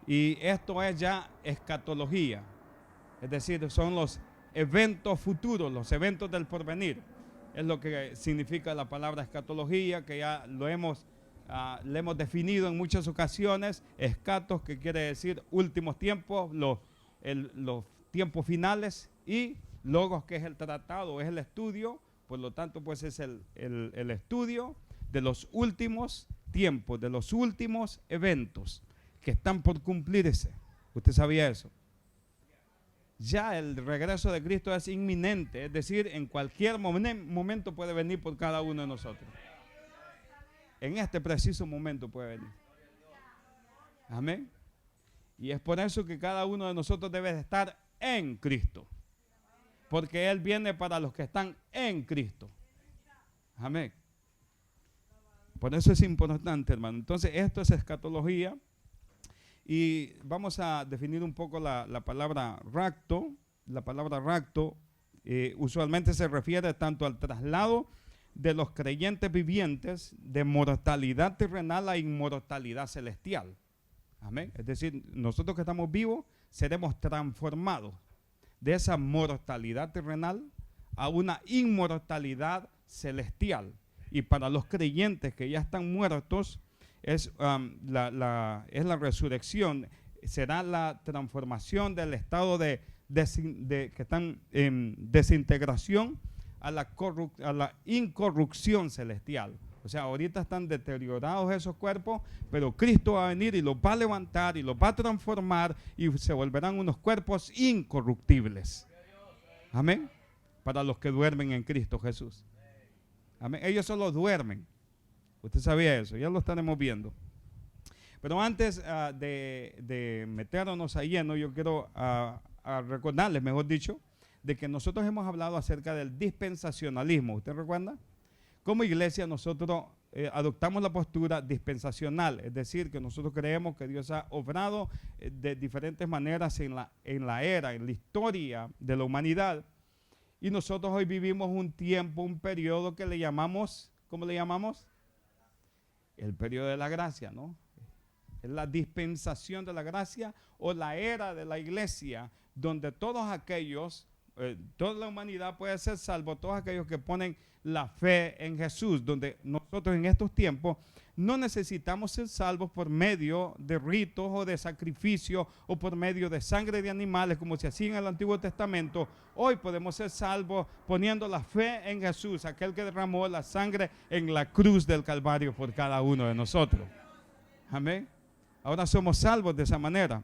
Y esto es ya escatología, es decir, son los eventos futuros, los eventos del porvenir. Es lo que significa la palabra escatología, que ya lo hemos definido en muchas ocasiones. Escatos, que quiere decir últimos tiempos, los tiempos finales, y logos, que es el tratado, es el estudio. Por lo tanto, pues es el estudio de los últimos tiempos, de los últimos eventos que están por cumplirse. ¿Usted sabía eso? Ya el regreso de Cristo es inminente, es decir, en cualquier momento puede venir por cada uno de nosotros. En este preciso momento puede venir. Amén. Y es por eso que cada uno de nosotros debe de estar en Cristo, porque Él viene para los que están en Cristo. Amén. Por eso es importante, hermano. Entonces, esto es escatología. Y vamos a definir un poco la palabra rapto. La palabra rapto usualmente se refiere tanto al traslado de los creyentes vivientes de mortalidad terrenal a inmortalidad celestial. Amén. Es decir, nosotros que estamos vivos seremos transformados de esa mortalidad terrenal a una inmortalidad celestial. Y para los creyentes que ya están muertos, es la resurrección, será la transformación del estado que están en desintegración a la incorrupción celestial. O sea, ahorita están deteriorados esos cuerpos, pero Cristo va a venir y los va a levantar y los va a transformar y se volverán unos cuerpos incorruptibles. Amén. Para los que duermen en Cristo Jesús. Amén. Ellos solo duermen. Usted sabía eso, ya lo estaremos viendo. Pero antes de meternos a lleno, yo quiero recordarles, mejor dicho, de que nosotros hemos hablado acerca del dispensacionalismo. ¿Usted recuerda? Como iglesia nosotros adoptamos la postura dispensacional, es decir, que nosotros creemos que Dios ha obrado de diferentes maneras en la historia de la humanidad. Y nosotros hoy vivimos un tiempo, un periodo que le llamamos, ¿cómo le llamamos? El periodo de la gracia, ¿no? Es la dispensación de la gracia o la era de la iglesia, donde todos aquellos, toda la humanidad puede ser salvo, todos aquellos que ponen la fe en Jesús, donde nosotros en estos tiempos no necesitamos ser salvos por medio de ritos o de sacrificios o por medio de sangre de animales como se hacía en el Antiguo Testamento. Hoy podemos ser salvos poniendo la fe en Jesús, aquel que derramó la sangre en la cruz del Calvario por cada uno de nosotros. Amén. Ahora somos salvos de esa manera.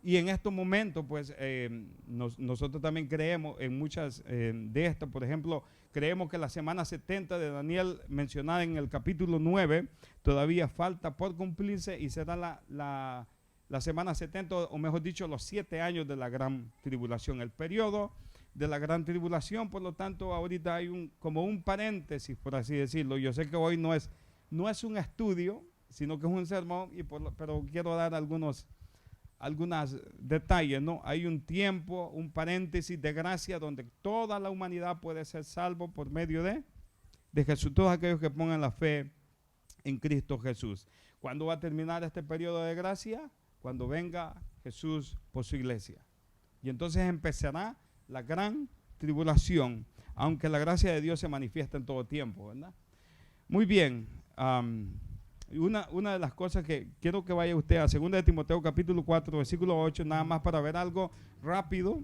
Y en estos momentos, pues, nosotros también creemos en muchas de estas. Por ejemplo, creemos que la semana 70 de Daniel, mencionada en el capítulo 9, todavía falta por cumplirse y será la semana 70, o mejor dicho, los 7 años de la gran tribulación. El periodo de la gran tribulación, por lo tanto, ahorita hay como un paréntesis, por así decirlo. Yo sé que hoy no es un estudio, sino que es un sermón, pero quiero dar algunos detalles, ¿no? Hay un tiempo, un paréntesis de gracia donde toda la humanidad puede ser salvo por medio de Jesús, todos aquellos que pongan la fe en Cristo Jesús. ¿Cuándo va a terminar este periodo de gracia? Cuando venga Jesús por su iglesia. Y entonces empezará la gran tribulación, aunque la gracia de Dios se manifiesta en todo tiempo, ¿verdad? Muy bien. Una de las cosas que quiero que vaya usted a 2 de Timoteo capítulo 4 versículo 8, nada más para ver algo rápido,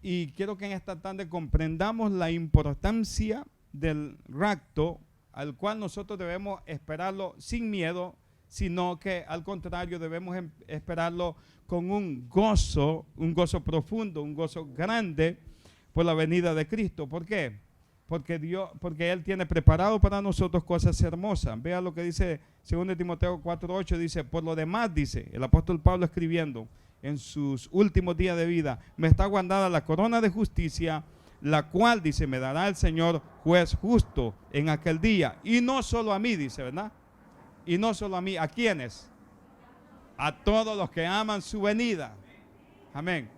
y quiero que en esta tarde comprendamos la importancia del rapto, al cual nosotros debemos esperarlo sin miedo, sino que al contrario debemos esperarlo con un gozo profundo, un gozo grande por la venida de Cristo. ¿Por qué? Porque Él tiene preparado para nosotros cosas hermosas. Vea lo que dice 2 Timoteo 4:8, dice: por lo demás, dice el apóstol Pablo escribiendo en sus últimos días de vida, me está guardada la corona de justicia, la cual, dice, me dará el Señor juez justo en aquel día. Y no solo a mí, dice, ¿verdad? Y no solo a mí, ¿a quiénes? A todos los que aman su venida. Amén.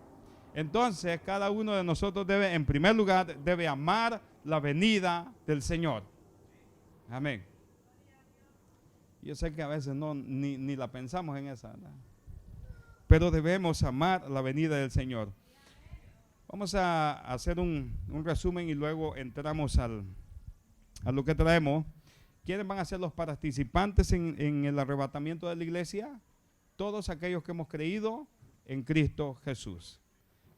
Entonces, cada uno de nosotros debe, en primer lugar, debe amar la venida del Señor. Amén. Yo sé que a veces ni la pensamos en esa, ¿verdad? Pero debemos amar la venida del Señor. Vamos a hacer un resumen y luego entramos a lo que traemos. ¿Quiénes van a ser los participantes en el arrebatamiento de la iglesia? Todos aquellos que hemos creído en Cristo Jesús.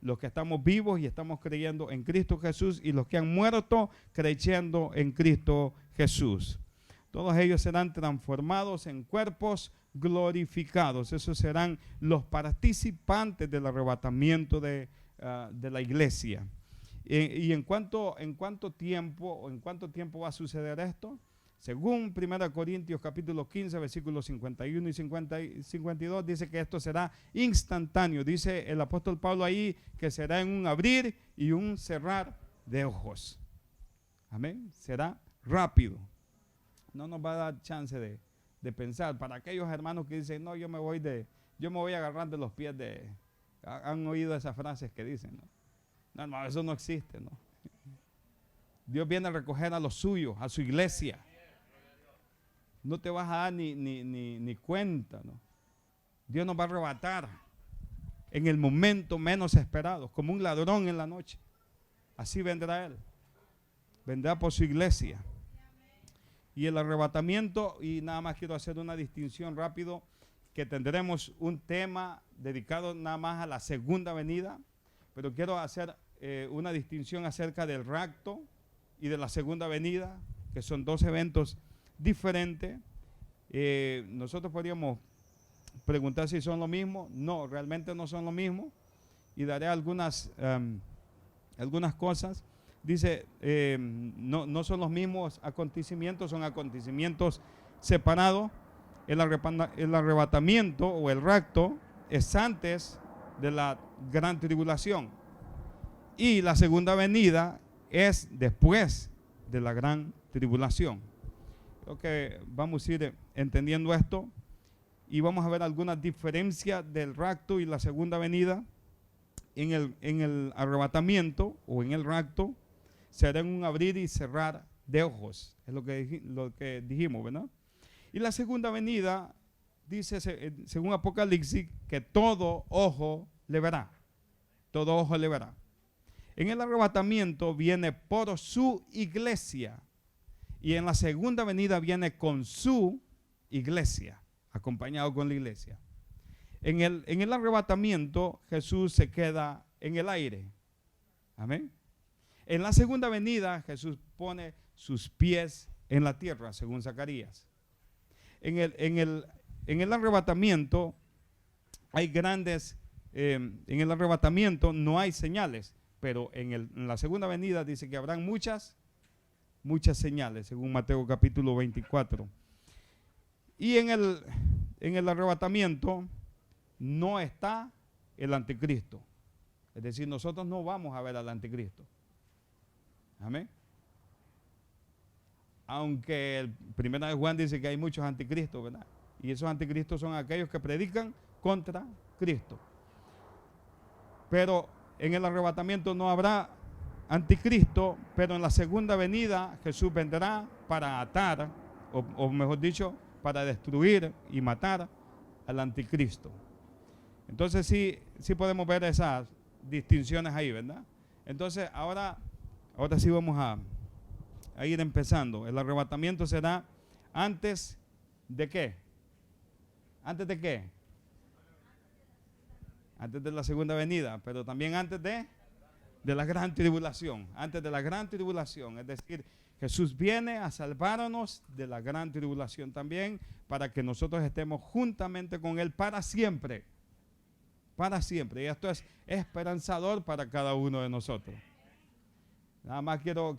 Los que estamos vivos y estamos creyendo en Cristo Jesús, y los que han muerto creyendo en Cristo Jesús. Todos ellos serán transformados en cuerpos glorificados. Esos serán los participantes del arrebatamiento de la iglesia. ¿Y en cuánto tiempo va a suceder esto? Según 1 Corintios capítulo 15, versículos 51 y 52, dice que esto será instantáneo. Dice el apóstol Pablo ahí que será en un abrir y un cerrar de ojos. Amén. Será rápido. No nos va a dar chance de pensar. Para aquellos hermanos que dicen, no, yo me voy a agarrar de los pies de... Han oído esas frases que dicen, ¿no? No, eso no existe, ¿no? Dios viene a recoger a los suyos, a su iglesia. No te vas a dar ni cuenta, ¿no? Dios nos va a arrebatar en el momento menos esperado, como un ladrón en la noche. Así vendrá Él. Vendrá por su iglesia. Y el arrebatamiento, y nada más quiero hacer una distinción rápido, que tendremos un tema dedicado nada más a la segunda venida, pero quiero hacer una distinción acerca del rapto y de la segunda venida, que son dos eventos diferentes. Nosotros podríamos preguntar si son lo mismo. No, realmente no son lo mismo, y daré algunas cosas. Dice, no son los mismos acontecimientos, son acontecimientos separados. El arrebatamiento o el rapto es antes de la gran tribulación, y la segunda venida es después de la gran tribulación. Creo que vamos a ir entendiendo esto, y vamos a ver algunas diferencias del rapto y la segunda venida. En el arrebatamiento o en el rapto será en un abrir y cerrar de ojos, es lo que dijimos, ¿verdad? Y la segunda venida dice, según Apocalipsis, que todo ojo le verá. Todo ojo le verá. En el arrebatamiento viene por su iglesia, y en la segunda venida viene con su iglesia, acompañado con la iglesia. En el arrebatamiento Jesús se queda en el aire. Amén. En la segunda venida Jesús pone sus pies en la tierra, según Zacarías. En el arrebatamiento hay grandes, en el arrebatamiento no hay señales, pero en la segunda venida dice que habrán muchas señales, según Mateo capítulo 24. Y en el arrebatamiento no está el anticristo. Es decir, nosotros no vamos a ver al anticristo. Amén. Aunque el 1 de Juan dice que hay muchos anticristos, ¿verdad? Y esos anticristos son aquellos que predican contra Cristo. Pero en el arrebatamiento no habrá anticristo, pero en la segunda venida Jesús vendrá para atar, o mejor dicho, para destruir y matar al anticristo. Entonces sí podemos ver esas distinciones ahí, ¿verdad? Entonces ahora sí vamos a ir empezando. El arrebatamiento será antes de ¿qué? ¿Antes de qué? Antes de la segunda venida, pero también antes de la gran tribulación. Antes de la gran tribulación, es decir, Jesús viene a salvarnos de la gran tribulación también, para que nosotros estemos juntamente con Él para siempre. Para siempre. Y esto es esperanzador para cada uno de nosotros. Nada más quiero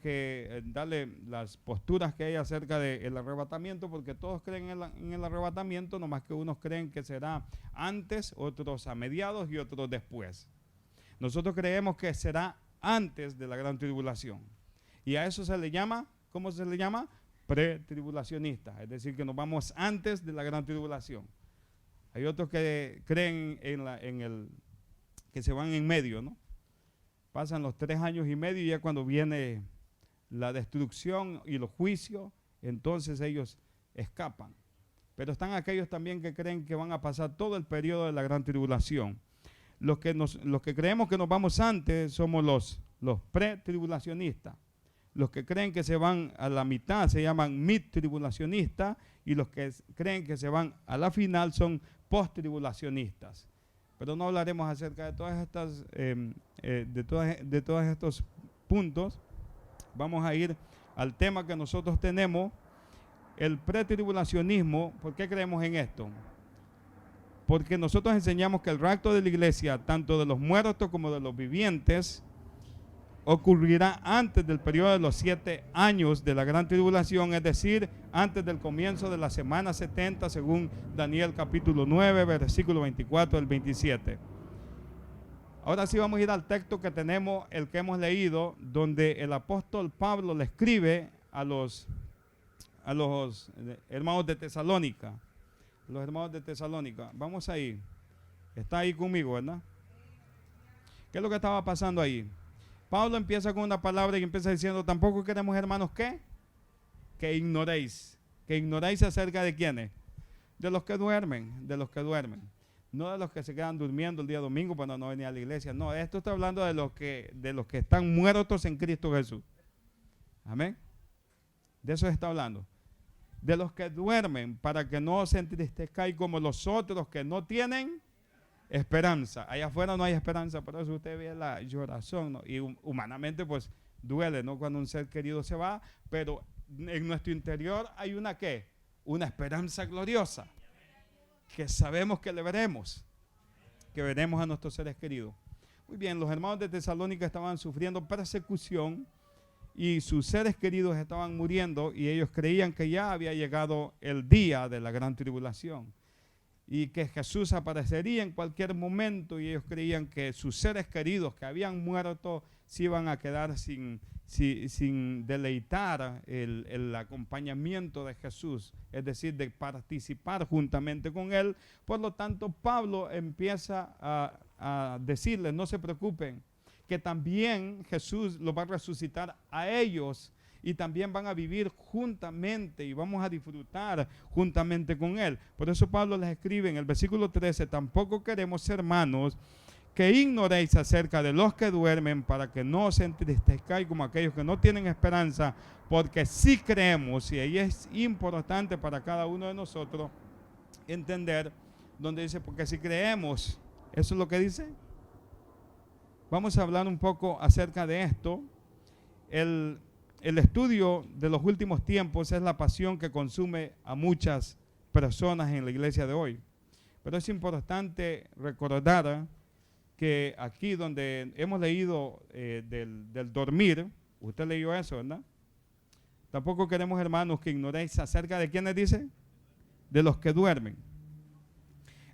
darle las posturas que hay acerca del arrebatamiento, porque todos creen en el arrebatamiento, nomás que unos creen que será antes, otros a mediados y otros después. Nosotros creemos que será antes de la gran tribulación. Y a eso se le llama, ¿cómo se le llama? Pretribulacionistas. Es decir, que nos vamos antes de la gran tribulación. Hay otros que creen que se van en medio, ¿no? Pasan los 3 años y medio, y ya cuando viene la destrucción y los juicios, entonces ellos escapan. Pero están aquellos también que creen que van a pasar todo el periodo de la gran tribulación. Los que creemos que nos vamos antes somos los pretribulacionistas. Los que creen que se van a la mitad se llaman mid-tribulacionistas, y los que creen que se van a la final son post-tribulacionistas. Pero no hablaremos acerca de todas estas, de todos estos puntos. Vamos a ir al tema que nosotros tenemos, el pretribulacionismo. ¿Por qué creemos en esto? Porque nosotros enseñamos que el rapto de la iglesia, tanto de los muertos como de los vivientes, ocurrirá antes del periodo de los 7 años de la gran tribulación, es decir, antes del comienzo de la semana 70, según Daniel capítulo 9, versículo 24 al 27. Ahora sí vamos a ir al texto que tenemos, el que hemos leído, donde el apóstol Pablo le escribe a los hermanos de Tesalónica. Los hermanos de Tesalónica. Vamos ahí. Está ahí conmigo, ¿verdad? ¿Qué es lo que estaba pasando ahí? Pablo empieza con una palabra y empieza diciendo: tampoco queremos, hermanos, que ignoréis. Que ignoréis acerca de quiénes. De los que duermen, de los que duermen. No de los que se quedan durmiendo el día domingo para no venir a la iglesia. No, esto está hablando de los que están muertos en Cristo Jesús. Amén. De eso está hablando. De los que duermen, para que no se entristezcáis como los otros que no tienen esperanza. Allá afuera no hay esperanza, por eso usted ve la llorazón, ¿no? Y humanamente pues duele, ¿no? Cuando un ser querido se va, pero en nuestro interior hay una ¿qué? Una esperanza gloriosa, que sabemos que le veremos, que veremos a nuestros seres queridos. Muy bien, los hermanos de Tesalónica estaban sufriendo persecución y sus seres queridos estaban muriendo, y ellos creían que ya había llegado el día de la gran tribulación y que Jesús aparecería en cualquier momento, y ellos creían que sus seres queridos que habían muerto se iban a quedar sin deleitar el acompañamiento de Jesús, es decir, de participar juntamente con Él. Por lo tanto, Pablo empieza a decirles: no se preocupen, que también Jesús los va a resucitar a ellos, y también van a vivir juntamente y vamos a disfrutar juntamente con Él. Por eso Pablo les escribe en el versículo 13: tampoco queremos, hermanos, que ignoréis acerca de los que duermen, para que no os entristezcáis como aquellos que no tienen esperanza, porque sí creemos. Y ahí es importante para cada uno de nosotros entender donde dice porque si creemos. Eso es lo que dice. Vamos a hablar un poco acerca de esto. El estudio de los últimos tiempos es la pasión que consume a muchas personas en la iglesia de hoy. Pero es importante recordar que aquí donde hemos leído del dormir, usted leyó eso, ¿verdad? Tampoco queremos, hermanos, que ignoréis acerca de quiénes dice, de los que duermen.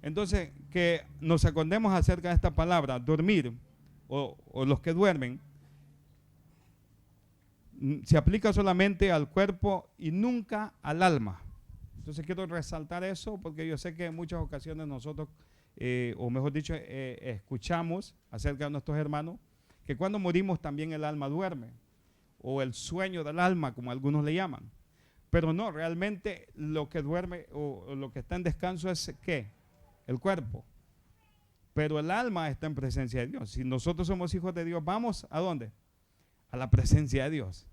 Entonces, que nos acordemos acerca de esta palabra, dormir, o los que duermen, se aplica solamente al cuerpo y nunca al alma. Entonces quiero resaltar eso porque yo sé que en muchas ocasiones nosotros, o mejor dicho, escuchamos acerca de nuestros hermanos que cuando morimos también el alma duerme, o el sueño del alma, como algunos le llaman. Pero no, realmente lo que duerme o lo que está en descanso es ¿qué? El cuerpo. Pero el alma está en presencia de Dios. Si nosotros somos hijos de Dios, ¿vamos a dónde? A la presencia de Dios,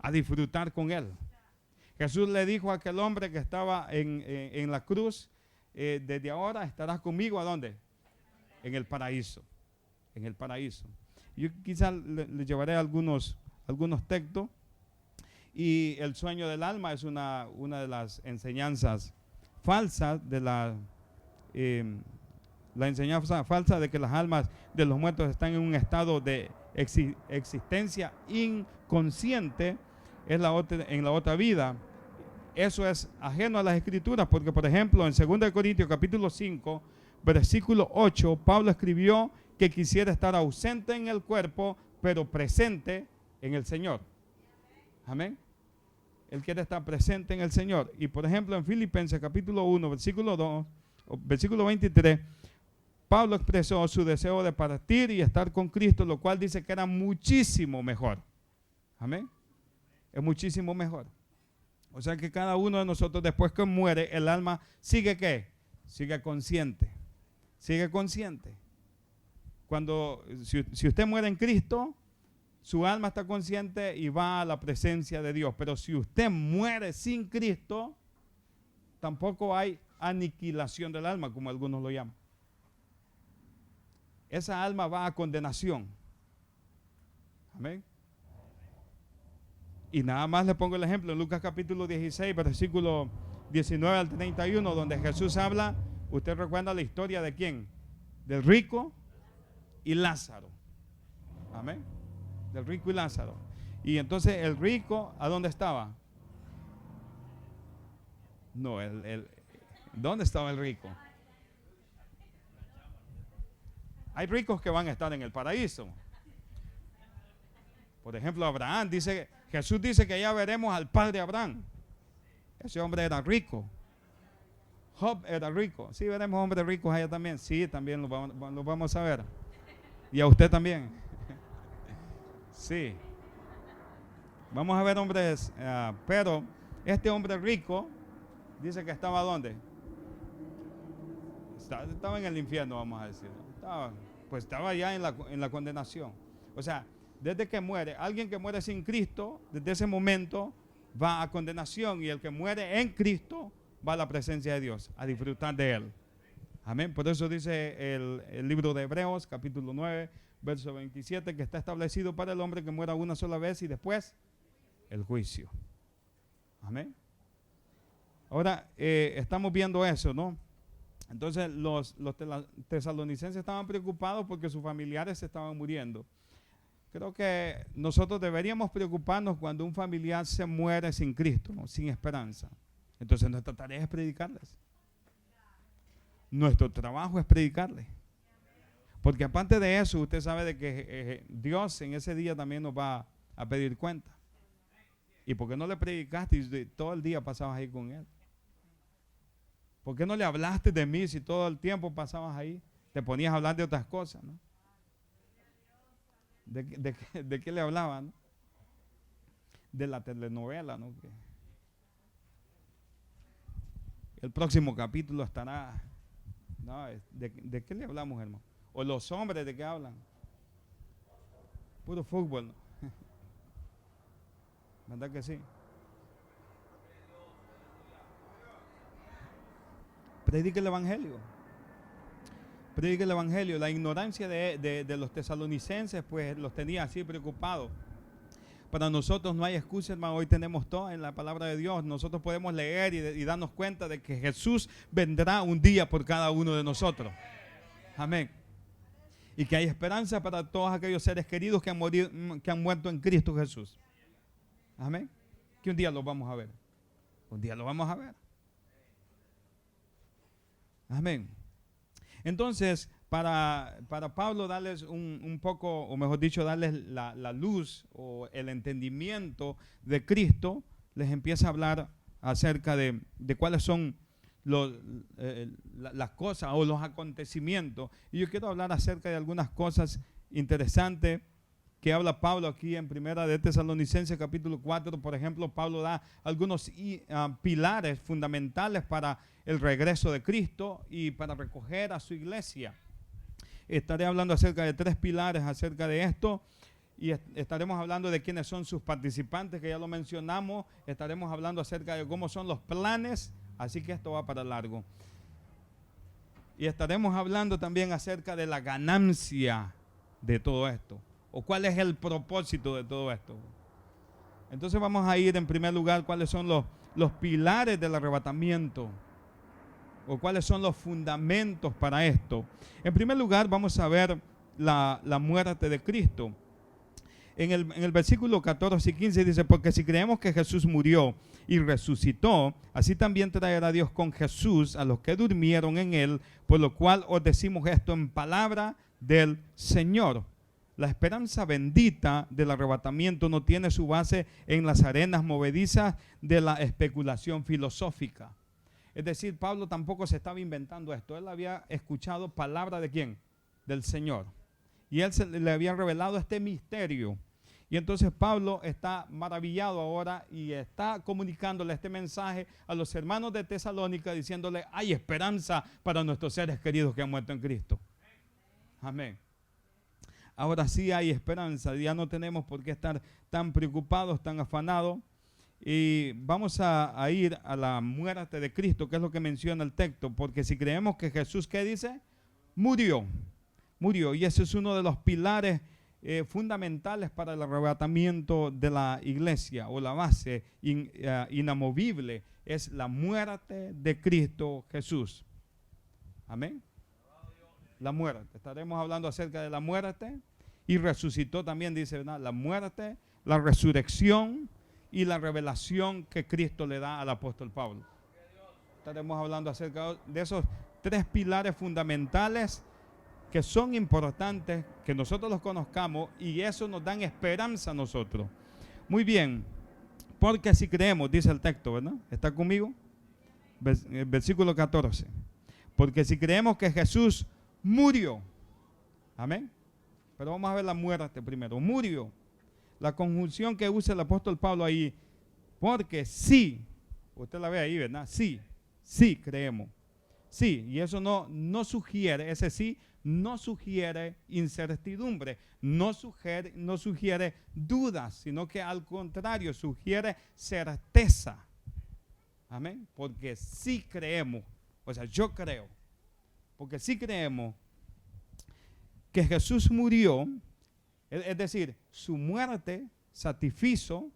a disfrutar con Él. Jesús le dijo a aquel hombre que estaba en la cruz: desde ahora estarás conmigo, ¿a dónde? En el paraíso. En el paraíso. Yo quizás le llevaré algunos textos. Y el sueño del alma es una de las enseñanzas falsas de la enseñanza falsa de que las almas de los muertos están en un estado de existencia inconsciente en la otra vida. Eso es ajeno a las Escrituras, porque por ejemplo en 2 Corintios capítulo 5 versículo 8 Pablo escribió que quisiera estar ausente en el cuerpo pero presente en el Señor. Amén. Él quiere estar presente en el Señor. Y por ejemplo en Filipenses capítulo 1 versículo 23 Pablo expresó su deseo de partir y estar con Cristo, lo cual dice que era muchísimo mejor. Amén. Es muchísimo mejor. O sea que cada uno de nosotros, después que muere, el alma sigue ¿qué? Sigue consciente. Sigue consciente. Si usted muere en Cristo, su alma está consciente y va a la presencia de Dios. Pero si usted muere sin Cristo, tampoco hay aniquilación del alma, como algunos lo llaman. Esa alma va a condenación. Amén. Y nada más le pongo el ejemplo en Lucas capítulo 16, versículo 19 al 31, donde Jesús habla. ¿Usted recuerda la historia de quién? Del rico y Lázaro. Amén. Del rico y Lázaro. Y entonces el rico, ¿a dónde estaba? No, ¿dónde estaba el rico? Hay ricos que van a estar en el paraíso. Por ejemplo, Abraham Jesús dice que ya veremos al padre Abraham. Ese hombre era rico. Job era rico. Sí, veremos hombres ricos allá también. Sí, también lo vamos a ver. Y a usted también. Sí. Vamos a ver hombres, pero este hombre rico dice que estaba ¿dónde? Estaba en el infierno, vamos a decir. Estaba ya en la condenación. O sea, desde que muere, alguien que muere sin Cristo, desde ese momento va a condenación, y el que muere en Cristo va a la presencia de Dios, a disfrutar de Él. Amén. Por eso dice el libro de Hebreos, capítulo 9, verso 27, que está establecido para el hombre que muera una sola vez y después el juicio. Amén. Ahora estamos viendo eso, ¿no? Entonces los tesalonicenses estaban preocupados porque sus familiares se estaban muriendo. Creo que nosotros deberíamos preocuparnos cuando un familiar se muere sin Cristo, ¿no? Sin esperanza. Entonces nuestra tarea es predicarles. Nuestro trabajo es predicarles. Porque aparte de eso, usted sabe de que Dios en ese día también nos va a pedir cuenta. ¿Y por qué no le predicaste y todo el día pasabas ahí con Él? ¿Por qué no le hablaste de mí si todo el tiempo pasabas ahí? Te ponías a hablar de otras cosas, ¿no? ¿De qué le hablaban? De la telenovela, ¿no? El próximo capítulo estará, ¿no? ¿De qué le hablamos, hermano? O los hombres, ¿de qué hablan? Puro fútbol, ¿no? ¿Verdad que sí? Predique el evangelio. Predique el evangelio. La ignorancia de los tesalonicenses pues los tenía así preocupados. Para nosotros no hay excusa, hermano. Hoy tenemos todo en la palabra de Dios. Nosotros podemos leer y darnos cuenta de que Jesús vendrá un día por cada uno de nosotros. Amén. Y que hay esperanza para todos aquellos seres queridos que han muerto en Cristo Jesús. Amén. Que un día los vamos a ver. Un día los vamos a ver. Amén. Entonces, para Pablo darles un poco, o mejor dicho, darles la luz o el entendimiento de Cristo, les empieza a hablar acerca de cuáles son las cosas o los acontecimientos. Y yo quiero hablar acerca de algunas cosas interesantes que habla Pablo aquí en Primera de Tesalonicenses capítulo 4. Por ejemplo, Pablo da algunos pilares fundamentales para el regreso de Cristo y para recoger a su iglesia. Estaré hablando acerca de 3 pilares acerca de esto, y estaremos hablando de quiénes son sus participantes, que ya lo mencionamos. Estaremos hablando acerca de cómo son los planes, así que esto va para largo. Y estaremos hablando también acerca de la ganancia de todo esto, o cuál es el propósito de todo esto. Entonces vamos a ir en primer lugar cuáles son los pilares del arrebatamiento, o cuáles son los fundamentos para esto. En primer lugar vamos a ver la muerte de Cristo. En el versículo 14 y 15 dice: porque si creemos que Jesús murió y resucitó, así también traerá Dios con Jesús a los que durmieron en él, por lo cual os decimos esto en palabra del Señor. La esperanza bendita del arrebatamiento no tiene su base en las arenas movedizas de la especulación filosófica. Es decir, Pablo tampoco se estaba inventando esto. Él había escuchado palabra de ¿quién? Del Señor. Y él le había revelado este misterio. Y entonces Pablo está maravillado ahora y está comunicándole este mensaje a los hermanos de Tesalónica, diciéndole, hay esperanza para nuestros seres queridos que han muerto en Cristo. Amén. Ahora sí hay esperanza, ya no tenemos por qué estar tan preocupados, tan afanados. Y vamos a ir a la muerte de Cristo, que es lo que menciona el texto, porque si creemos que Jesús, ¿qué dice? Murió. Y ese es uno de los pilares fundamentales para el arrebatamiento de la iglesia, o la base inamovible, es la muerte de Cristo Jesús. Amén. La muerte. Estaremos hablando acerca de la muerte y resucitó también, dice, ¿verdad? La muerte, la resurrección y la revelación que Cristo le da al apóstol Pablo. Estaremos hablando acerca de esos tres pilares fundamentales que son importantes, que nosotros los conozcamos y eso nos da esperanza a nosotros. Muy bien, porque si creemos, dice el texto, ¿verdad? ¿Está conmigo? Versículo 14. Porque si creemos que Jesús murió, amén. Pero vamos a ver la muerte primero. Murió. La conjunción que usa el apóstol Pablo ahí, porque sí, usted la ve ahí, ¿verdad? Sí creemos. Sí, y eso no sugiere, ese sí no sugiere incertidumbre, no sugiere dudas, sino que al contrario sugiere certeza. Amén. Porque sí creemos, o sea, yo creo, porque sí creemos que Jesús murió, es decir, su muerte satisfizo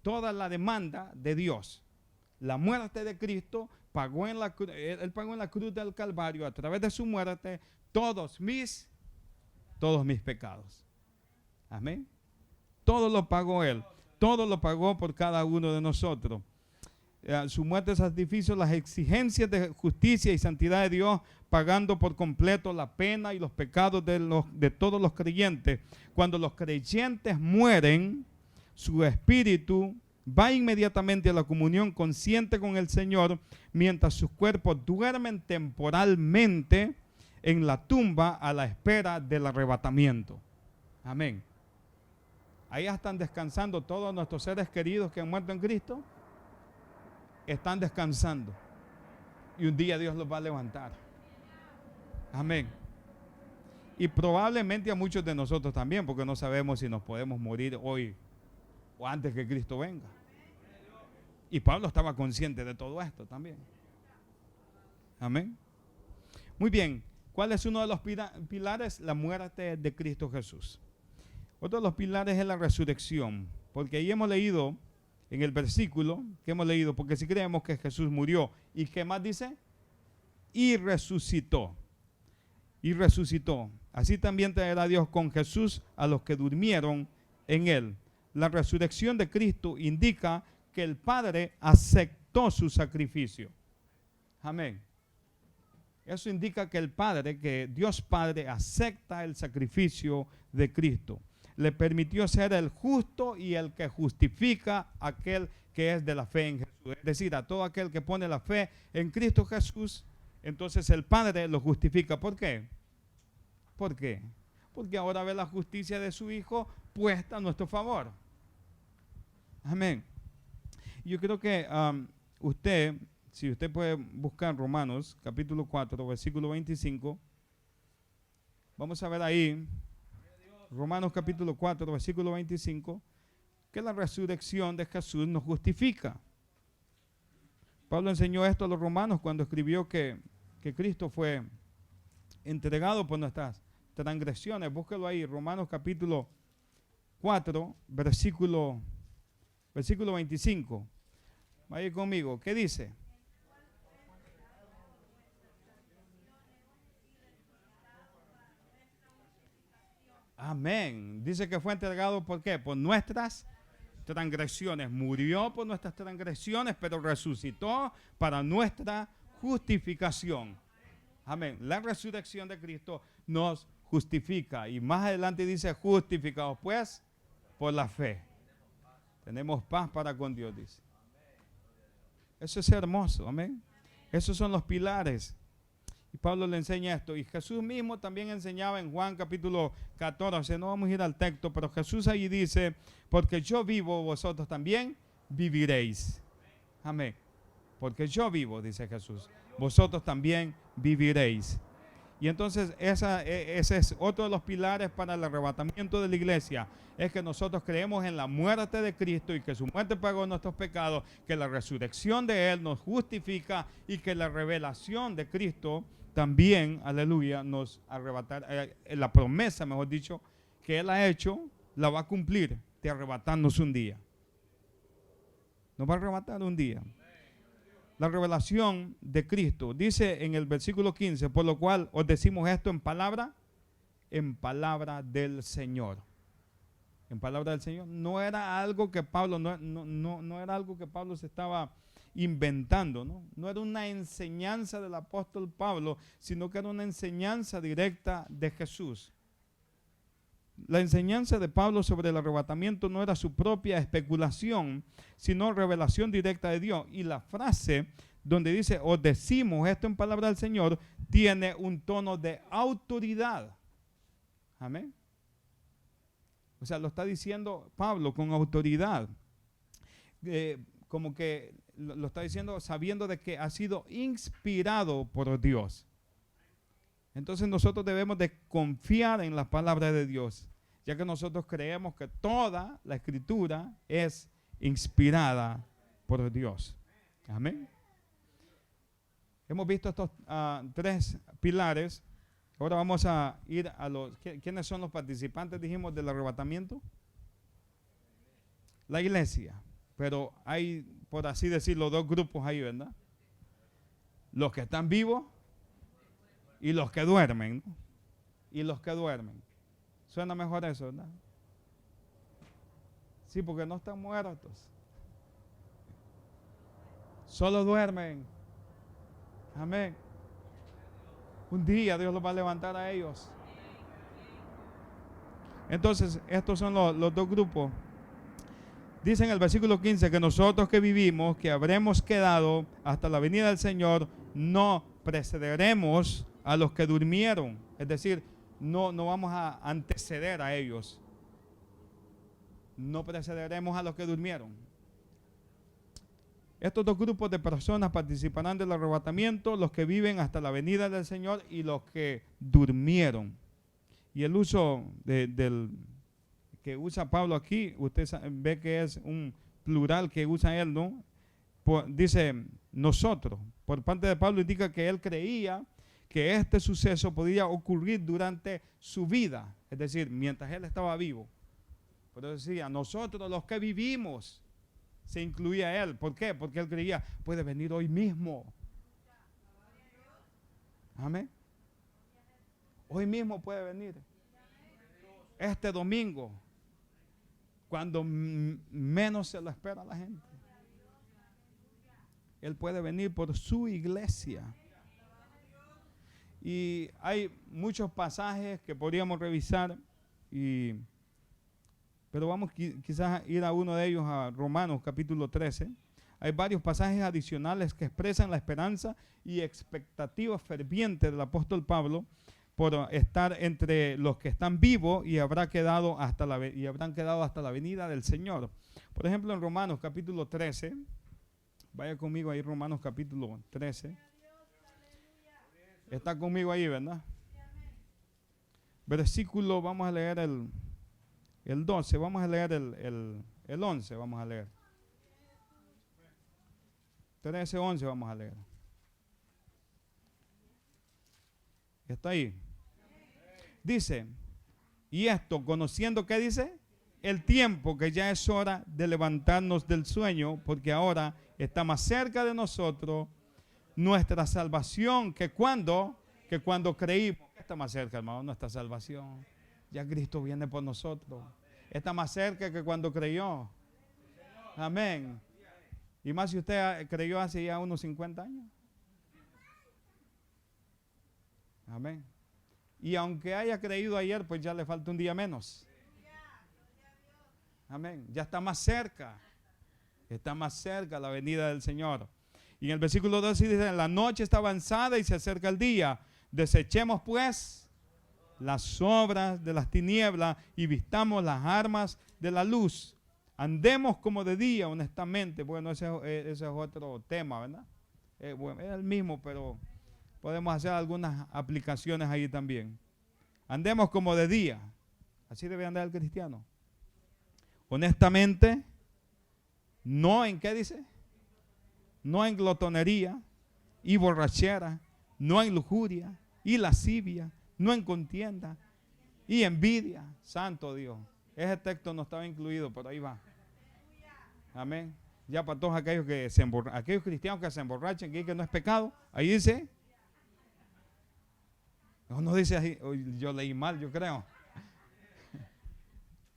toda la demanda de Dios. La muerte de Cristo Él pagó en la cruz del Calvario a través de su muerte todos mis pecados. Amén. Todo lo pagó Él. Todo lo pagó por cada uno de nosotros. Su muerte satisfizo las exigencias de justicia y santidad de Dios, pagando por completo la pena y los pecados de todos los creyentes. Cuando los creyentes mueren, su espíritu va inmediatamente a la comunión consciente con el Señor, mientras sus cuerpos duermen temporalmente en la tumba a la espera del arrebatamiento. Amén. Ahí están descansando todos nuestros seres queridos que han muerto en Cristo. Están descansando. Y un día Dios los va a levantar. Amén. Y probablemente a muchos de nosotros también, porque no sabemos si nos podemos morir hoy o antes que Cristo venga. Y Pablo estaba consciente de todo esto también. Amén. Muy bien. ¿Cuál es uno de los pilares? La muerte de Cristo Jesús. Otro de los pilares es la resurrección. Porque ahí hemos leído, en el versículo que hemos leído, porque si creemos que Jesús murió, ¿y qué más dice? Y resucitó. Y resucitó. Así también traerá Dios con Jesús a los que durmieron en él. La resurrección de Cristo indica que el Padre aceptó su sacrificio. Amén. Eso indica que que Dios Padre acepta el sacrificio de Cristo. Le permitió ser el justo y el que justifica a aquel que es de la fe en Jesús. Es decir, a todo aquel que pone la fe en Cristo Jesús, entonces el Padre lo justifica. ¿Por qué? ¿Por qué? Porque ahora ve la justicia de su Hijo puesta a nuestro favor. Amén. Yo creo que si usted puede buscar Romanos capítulo 4, versículo 25, vamos a ver ahí, Romanos capítulo 4, versículo 25, que la resurrección de Jesús nos justifica. Pablo enseñó esto a los romanos cuando escribió que Cristo fue entregado por nuestras transgresiones. Búsquelo ahí, Romanos capítulo 4, versículo 25. Vaya conmigo, ¿qué dice? Amén. Dice que fue entregado ¿por qué? Por nuestras transgresiones. Murió por nuestras transgresiones, pero resucitó para nuestra justificación. Amén. La resurrección de Cristo nos justifica. Y más adelante dice justificados pues por la fe. Tenemos paz para con Dios, dice. Eso es hermoso, amén. Esos son los pilares. Y Pablo le enseña esto. Y Jesús mismo también enseñaba en Juan capítulo 14. No vamos a ir al texto, pero Jesús ahí dice, porque yo vivo, vosotros también viviréis. Amén. Porque yo vivo, dice Jesús, vosotros también viviréis. Y entonces ese es otro de los pilares para el arrebatamiento de la iglesia. Es que nosotros creemos en la muerte de Cristo y que su muerte pagó nuestros pecados, que la resurrección de Él nos justifica y que la revelación de Cristo también, aleluya, nos arrebatará, la promesa, mejor dicho, que Él ha hecho, la va a cumplir de arrebatarnos un día. Nos va a arrebatar un día. La revelación de Cristo, dice en el versículo 15, por lo cual os decimos esto en palabra del Señor. En palabra del Señor. No era algo que Pablo, no era algo que Pablo se estaba inventando, ¿no? No era una enseñanza del apóstol Pablo, sino que era una enseñanza directa de Jesús. La enseñanza de Pablo sobre el arrebatamiento no era su propia especulación, sino revelación directa de Dios. Y la frase donde dice, os decimos esto en palabra del Señor, tiene un tono de autoridad. Amén. O sea, lo está diciendo Pablo con autoridad. Como que lo está diciendo sabiendo de que ha sido inspirado por Dios. Entonces nosotros debemos de confiar en la palabra de Dios, ya que nosotros creemos que toda la escritura es inspirada por Dios. Amén. Hemos visto estos tres pilares. Ahora vamos a ir a los... ¿Quiénes son los participantes, dijimos, del arrebatamiento? La iglesia. Pero hay, por así decirlo, dos grupos ahí, ¿verdad? Los que están vivos y los que duermen, ¿no? Y los que duermen. Suena mejor eso, ¿verdad? Sí, porque no están muertos. Solo duermen. Amén. Un día Dios los va a levantar a ellos. Entonces, estos son los dos grupos. Dice en el versículo 15 que nosotros que vivimos, que habremos quedado hasta la venida del Señor, no precederemos a los que durmieron. Es decir, no vamos a anteceder a ellos. No precederemos a los que durmieron. Estos dos grupos de personas participarán del arrebatamiento, los que viven hasta la venida del Señor y los que durmieron. Y el uso del que usa Pablo aquí, usted ve que es un plural que usa él, ¿no? Dice nosotros. Por parte de Pablo indica que él creía que este suceso podía ocurrir durante su vida, es decir, mientras él estaba vivo. Por eso decía, nosotros los que vivimos, se incluía él. ¿Por qué? Porque él creía, puede venir hoy mismo. Amén. Hoy mismo puede venir. Este domingo, cuando menos se lo espera la gente. Él puede venir por su iglesia. Y hay muchos pasajes que podríamos revisar, pero vamos quizás a ir a uno de ellos, a Romanos capítulo 13. Hay varios pasajes adicionales que expresan la esperanza y expectativa ferviente del apóstol Pablo por estar entre los que están vivos y habrán quedado hasta la venida del Señor. Por ejemplo, en Romanos capítulo 13, vaya conmigo ahí, Romanos capítulo 13. Está conmigo ahí, ¿verdad? Versículo, vamos a leer el 12, vamos a leer el 11, vamos a leer. 13, 11 vamos a leer. Está ahí. Dice, y esto, conociendo, ¿qué dice? El tiempo, que ya es hora de levantarnos del sueño, porque ahora está más cerca de nosotros nuestra salvación que cuando creímos. Está más cerca, hermano, nuestra salvación. Ya Cristo viene por nosotros. Está más cerca que cuando creyó. Amén. Y más si usted creyó hace ya unos 50 años. Amén. Y aunque haya creído ayer, pues ya le falta un día menos. Amén. Ya está más cerca. Está más cerca la venida del Señor. Y en el versículo 12 dice, la noche está avanzada y se acerca el día. Desechemos pues las obras de las tinieblas y vistamos las armas de la luz. Andemos como de día, honestamente. Bueno, ese es otro tema, ¿verdad? Bueno, es el mismo, pero podemos hacer algunas aplicaciones ahí también. Andemos como de día. Así debe andar el cristiano. Honestamente, no en, ¿qué dice? No en glotonería y borrachera, no en lujuria y lascivia, no en contienda y envidia. Santo Dios. Ese texto no estaba incluido, pero ahí va. Amén. Ya para todos aquellos que aquellos cristianos que se emborrachen, que no es pecado, ahí dice. No dice así, yo leí mal, yo creo.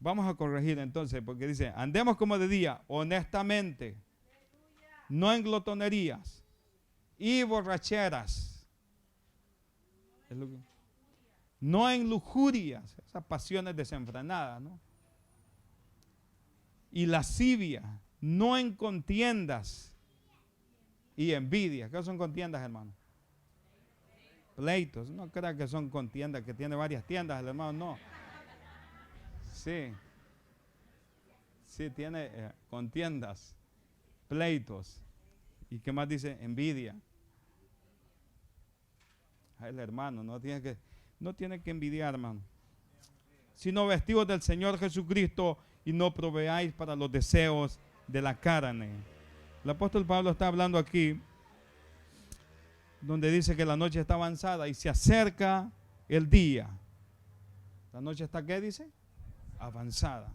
Vamos a corregir entonces, porque dice, andemos como de día, honestamente, no en glotonerías y borracheras, no en lujurias, esas pasiones desenfrenadas, ¿no? Y lascivia, no en contiendas y envidia. ¿Qué son contiendas, hermano? Pleitos. No crean que son contiendas, que tiene varias tiendas, el hermano, no. Sí, tiene contiendas, pleitos. ¿Y qué más dice? Envidia. El hermano no tiene que envidiar, hermano. Sino vestidos del Señor Jesucristo y no proveáis para los deseos de la carne. El apóstol Pablo está hablando aquí, donde dice que la noche está avanzada y se acerca el día. ¿La noche está qué dice? Avanzada.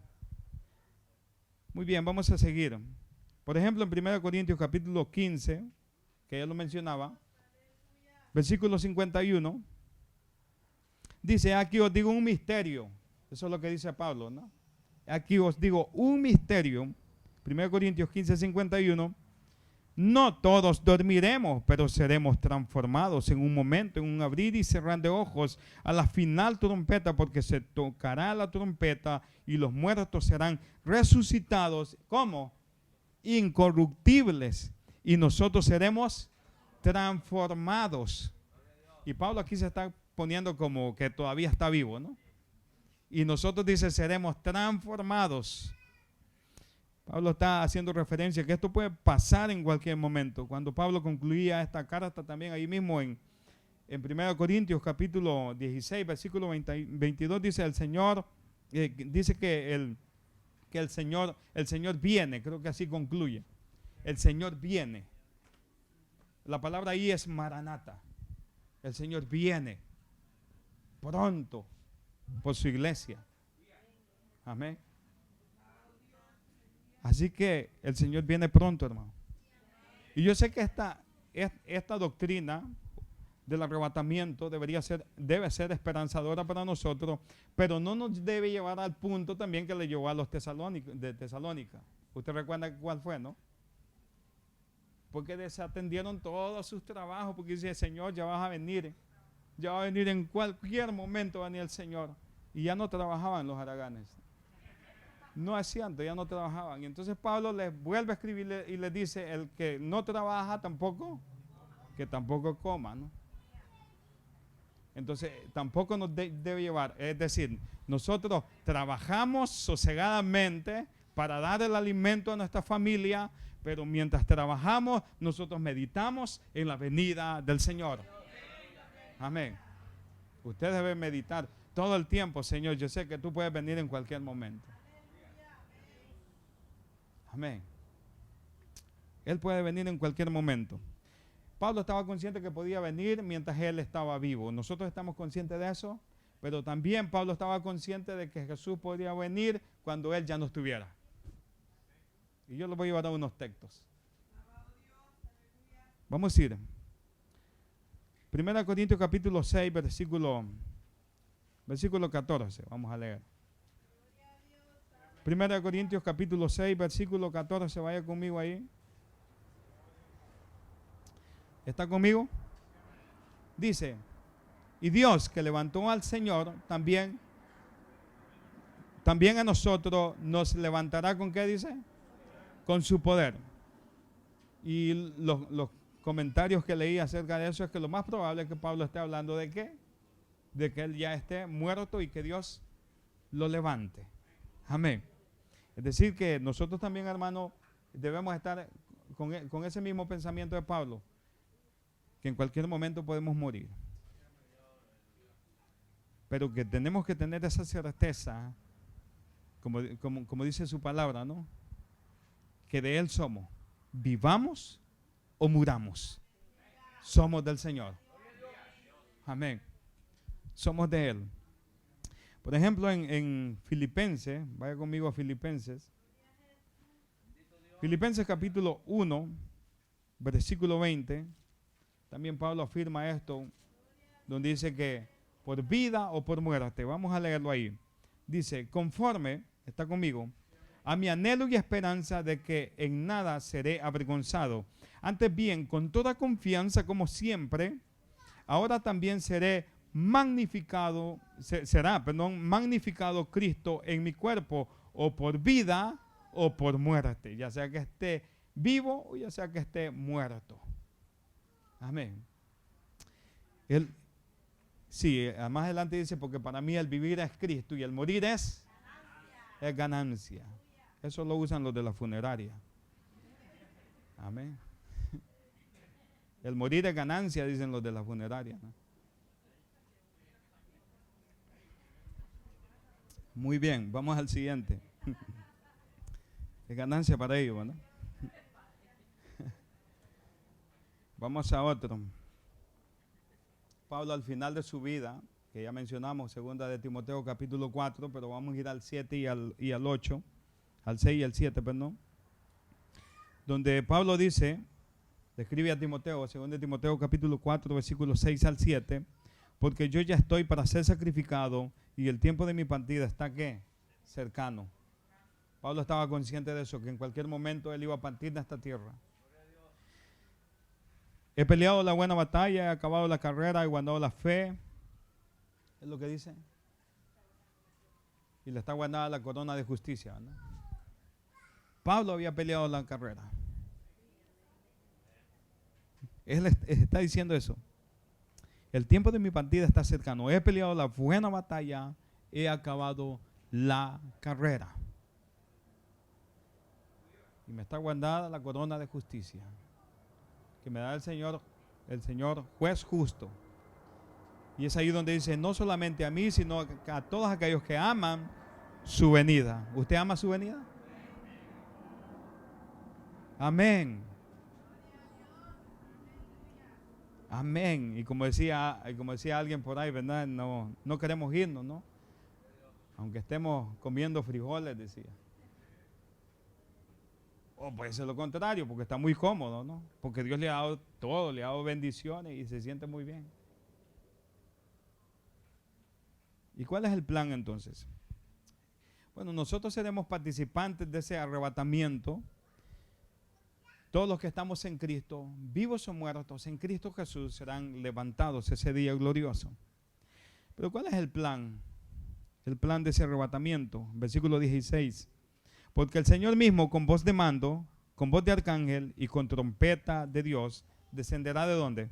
Muy bien, vamos a seguir. Por ejemplo, en 1 Corintios capítulo 15, que ya lo mencionaba, versículo 51, dice, aquí os digo un misterio. Eso es lo que dice Pablo, ¿no? Aquí os digo un misterio. 1 Corintios 15, 51. No todos dormiremos, pero seremos transformados en un momento, en un abrir y cerrar de ojos, a la final trompeta, porque se tocará la trompeta y los muertos serán resucitados. ¿Cómo? Incorruptibles. Y nosotros seremos transformados. Y Pablo aquí se está poniendo como que todavía está vivo, ¿no? Y nosotros dice, seremos transformados. Pablo está haciendo referencia a que esto puede pasar en cualquier momento. Cuando Pablo concluía esta carta también ahí mismo en 1 Corintios capítulo 16, versículo 22, dice el Señor, dice que el Señor viene, creo que así concluye. El Señor viene. La palabra ahí es Maranata. El Señor viene pronto por su iglesia. Amén. Así que el Señor viene pronto, hermano. Y yo sé que esta doctrina del arrebatamiento debe ser esperanzadora para nosotros, pero no nos debe llevar al punto también que le llevó a los de Tesalónica. Usted recuerda cuál fue, ¿no? Porque desatendieron todos sus trabajos, porque dice, Señor, ya va a venir en cualquier momento, va a venir el Señor. Y ya no trabajaban los haraganes. No es cierto, ya no trabajaban. Y entonces Pablo les vuelve a escribirle y les dice, el que no trabaja tampoco, que tampoco coma, ¿no? Entonces tampoco nos debe llevar, es decir, nosotros trabajamos sosegadamente para dar el alimento a nuestra familia, pero mientras trabajamos, nosotros meditamos en la venida del Señor. Amén. Usted debe meditar todo el tiempo, Señor, yo sé que tú puedes venir en cualquier momento. Amén. Él puede venir en cualquier momento. Pablo estaba consciente que podía venir mientras él estaba vivo. Nosotros estamos conscientes de eso, pero también Pablo estaba consciente de que Jesús podría venir cuando él ya no estuviera. Y yo les voy a llevar a unos textos. Vamos a ir. 1 Corintios capítulo 6, versículo 14. Vamos a leer. 1 Corintios capítulo 6, versículo 14. Vaya conmigo ahí. ¿Está conmigo? Dice, y Dios que levantó al Señor, también a nosotros nos levantará, ¿con qué dice? Con su poder. Y los comentarios que leí acerca de eso es que lo más probable es que Pablo esté hablando de qué, de que él ya esté muerto y que Dios lo levante. Amén. Es decir que nosotros también, hermano, debemos estar con ese mismo pensamiento de Pablo, que en cualquier momento podemos morir, pero que tenemos que tener esa certeza, como dice su palabra, ¿no? Que de Él somos, vivamos o muramos, somos del Señor. Amén. Somos de Él. Por ejemplo, en Filipenses, vaya conmigo a Filipenses. Filipenses capítulo 1, versículo 20. También Pablo afirma esto, donde dice que por vida o por muerte. Vamos a leerlo ahí. Dice, conforme, está conmigo, a mi anhelo y esperanza de que en nada seré avergonzado. Antes bien, con toda confianza como siempre, ahora también será magnificado Cristo en mi cuerpo, o por vida o por muerte, ya sea que esté vivo o ya sea que esté muerto. Amén. Sí, más adelante dice, porque para mí el vivir es Cristo y el morir es ganancia. Eso lo usan los de la funeraria. Amén. El morir es ganancia, dicen los de la funeraria, ¿no? Muy bien, vamos al siguiente. Es ganancia para ellos, ¿no? Vamos a otro. Pablo al final de su vida, que ya mencionamos, segunda de Timoteo capítulo 4, pero vamos a ir al 7 y al 8, al 6 y al 7, perdón. Donde Pablo dice, le escribe a Timoteo, segunda de Timoteo capítulo 4, versículos 6 al 7, porque yo ya estoy para ser sacrificado y el tiempo de mi partida está, ¿qué? Cercano. Pablo estaba consciente de eso, que en cualquier momento él iba a partir de esta tierra. He peleado la buena batalla, he acabado la carrera, he guardado la fe. Es lo que dice. Y le está guardada la corona de justicia, ¿no? Pablo había peleado la carrera. Él está diciendo eso. El tiempo de mi partida está cercano. He peleado la buena batalla, he acabado la carrera. Y me está guardada la corona de justicia, que me da el Señor juez justo. Y es ahí donde dice, no solamente a mí, sino a todos aquellos que aman su venida. ¿Usted ama su venida? Amén. Amén. Y como decía alguien por ahí, ¿verdad? No queremos irnos, ¿no? Aunque estemos comiendo frijoles, decía. O puede ser lo contrario, porque está muy cómodo, ¿no? Porque Dios le ha dado todo, le ha dado bendiciones y se siente muy bien. ¿Y cuál es el plan entonces? Bueno, nosotros seremos participantes de ese arrebatamiento. Todos los que estamos en Cristo, vivos o muertos, en Cristo Jesús, serán levantados ese día glorioso. Pero ¿cuál es el plan? El plan de ese arrebatamiento. Versículo 16. Porque el Señor mismo, con voz de mando, con voz de arcángel y con trompeta de Dios, descenderá ¿de dónde?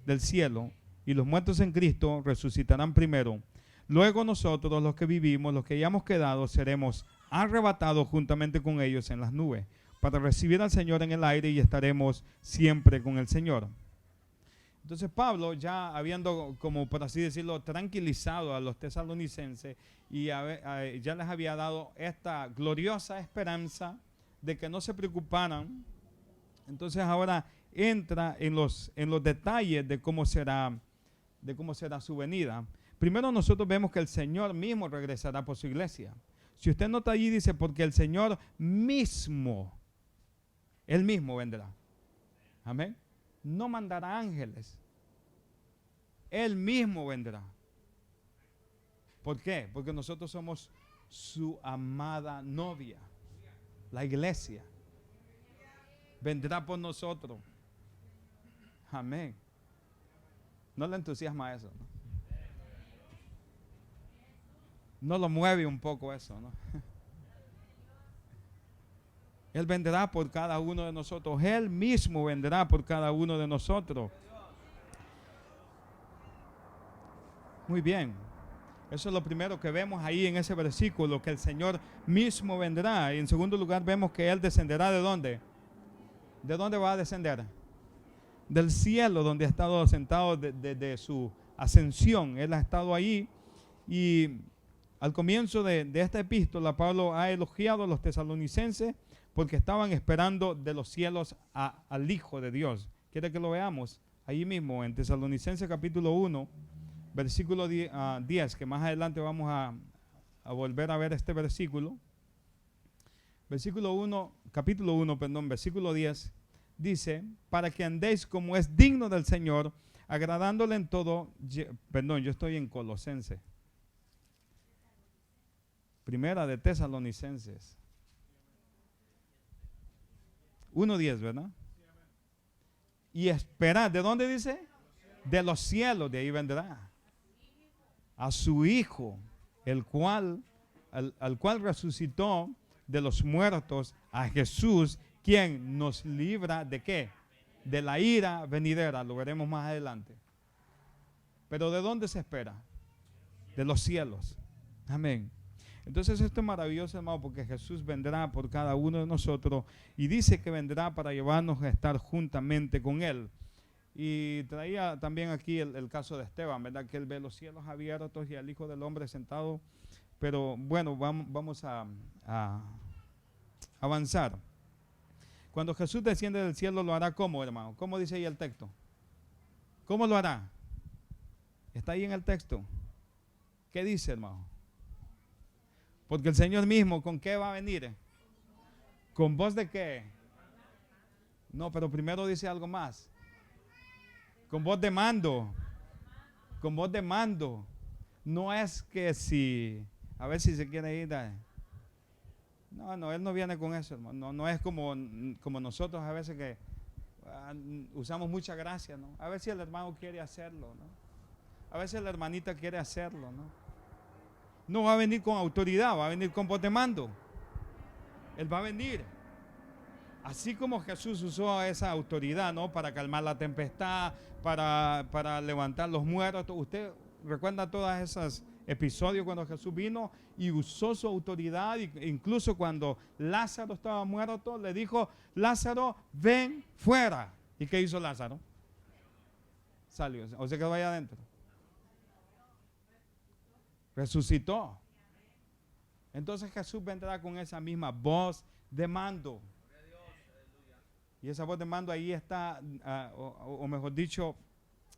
Del cielo. Y los muertos en Cristo resucitarán primero. Luego nosotros, los que vivimos, los que hayamos quedado, seremos arrebatados juntamente con ellos en las nubes, para recibir al Señor en el aire y estaremos siempre con el Señor. Entonces Pablo, ya habiendo, como por así decirlo, tranquilizado a los tesalonicenses y ya les había dado esta gloriosa esperanza de que no se preocuparan, entonces ahora entra en los detalles de cómo será su venida. Primero nosotros vemos que el Señor mismo regresará por su iglesia. Si usted nota allí, dice, porque el Señor mismo, Él mismo vendrá. Amén. No mandará ángeles. Él mismo vendrá. ¿Por qué? Porque nosotros somos su amada novia. La iglesia vendrá por nosotros. Amén. ¿No le entusiasma eso? ¿No lo mueve un poco eso, no? Él vendrá por cada uno de nosotros. Él mismo vendrá por cada uno de nosotros. Muy bien. Eso es lo primero que vemos ahí en ese versículo, que el Señor mismo vendrá. Y en segundo lugar vemos que Él descenderá ¿de dónde? ¿De dónde va a descender? Del cielo, donde ha estado sentado desde su ascensión. Él ha estado ahí. Y al comienzo de esta epístola, Pablo ha elogiado a los tesalonicenses porque estaban esperando de los cielos al Hijo de Dios. ¿Quiere que lo veamos? Ahí mismo, en Tesalonicenses capítulo 1, versículo 10, que más adelante vamos a volver a ver este versículo. Capítulo 1, versículo 10, dice, para que andéis como es digno del Señor, agradándole en todo. Yo estoy en Colosenses. Primera de Tesalonicenses 1:10, ¿verdad? Y esperad, ¿de dónde dice? De los cielos, de ahí vendrá. A su Hijo, al cual resucitó de los muertos, a Jesús, quien nos libra ¿de qué? De la ira venidera, lo veremos más adelante. Pero ¿de dónde se espera? De los cielos. Amén. Entonces esto es maravilloso, hermano, porque Jesús vendrá por cada uno de nosotros y dice que vendrá para llevarnos a estar juntamente con Él. Y traía también aquí el caso de Esteban, ¿verdad? Que él ve los cielos abiertos y al Hijo del Hombre sentado. Pero bueno, vamos a avanzar. Cuando Jesús desciende del cielo, ¿lo hará cómo, hermano? ¿Cómo dice ahí el texto? ¿Cómo lo hará? Está ahí en el texto. ¿Qué dice, hermano? Porque el Señor mismo, ¿con qué va a venir? ¿Con voz de qué? No, pero primero dice algo más. Con voz de mando. Con voz de mando. No es que si, a ver si se quiere ir. No, Él no viene con eso, hermano. No es como nosotros a veces que usamos mucha gracia, ¿no? A ver si el hermano quiere hacerlo, ¿no? A veces la hermanita quiere hacerlo, ¿no? No va a venir con autoridad, va a venir con voz de mando. Él va a venir. Así como Jesús usó esa autoridad, ¿no? Para calmar la tempestad, para levantar los muertos. Usted recuerda todos esos episodios cuando Jesús vino y usó su autoridad. Incluso cuando Lázaro estaba muerto, le dijo, Lázaro, ven fuera. ¿Y qué hizo Lázaro? Salió, o se quedó allá adentro. Resucitó. Entonces Jesús vendrá con esa misma voz de mando. Y esa voz de mando ahí está, o mejor dicho,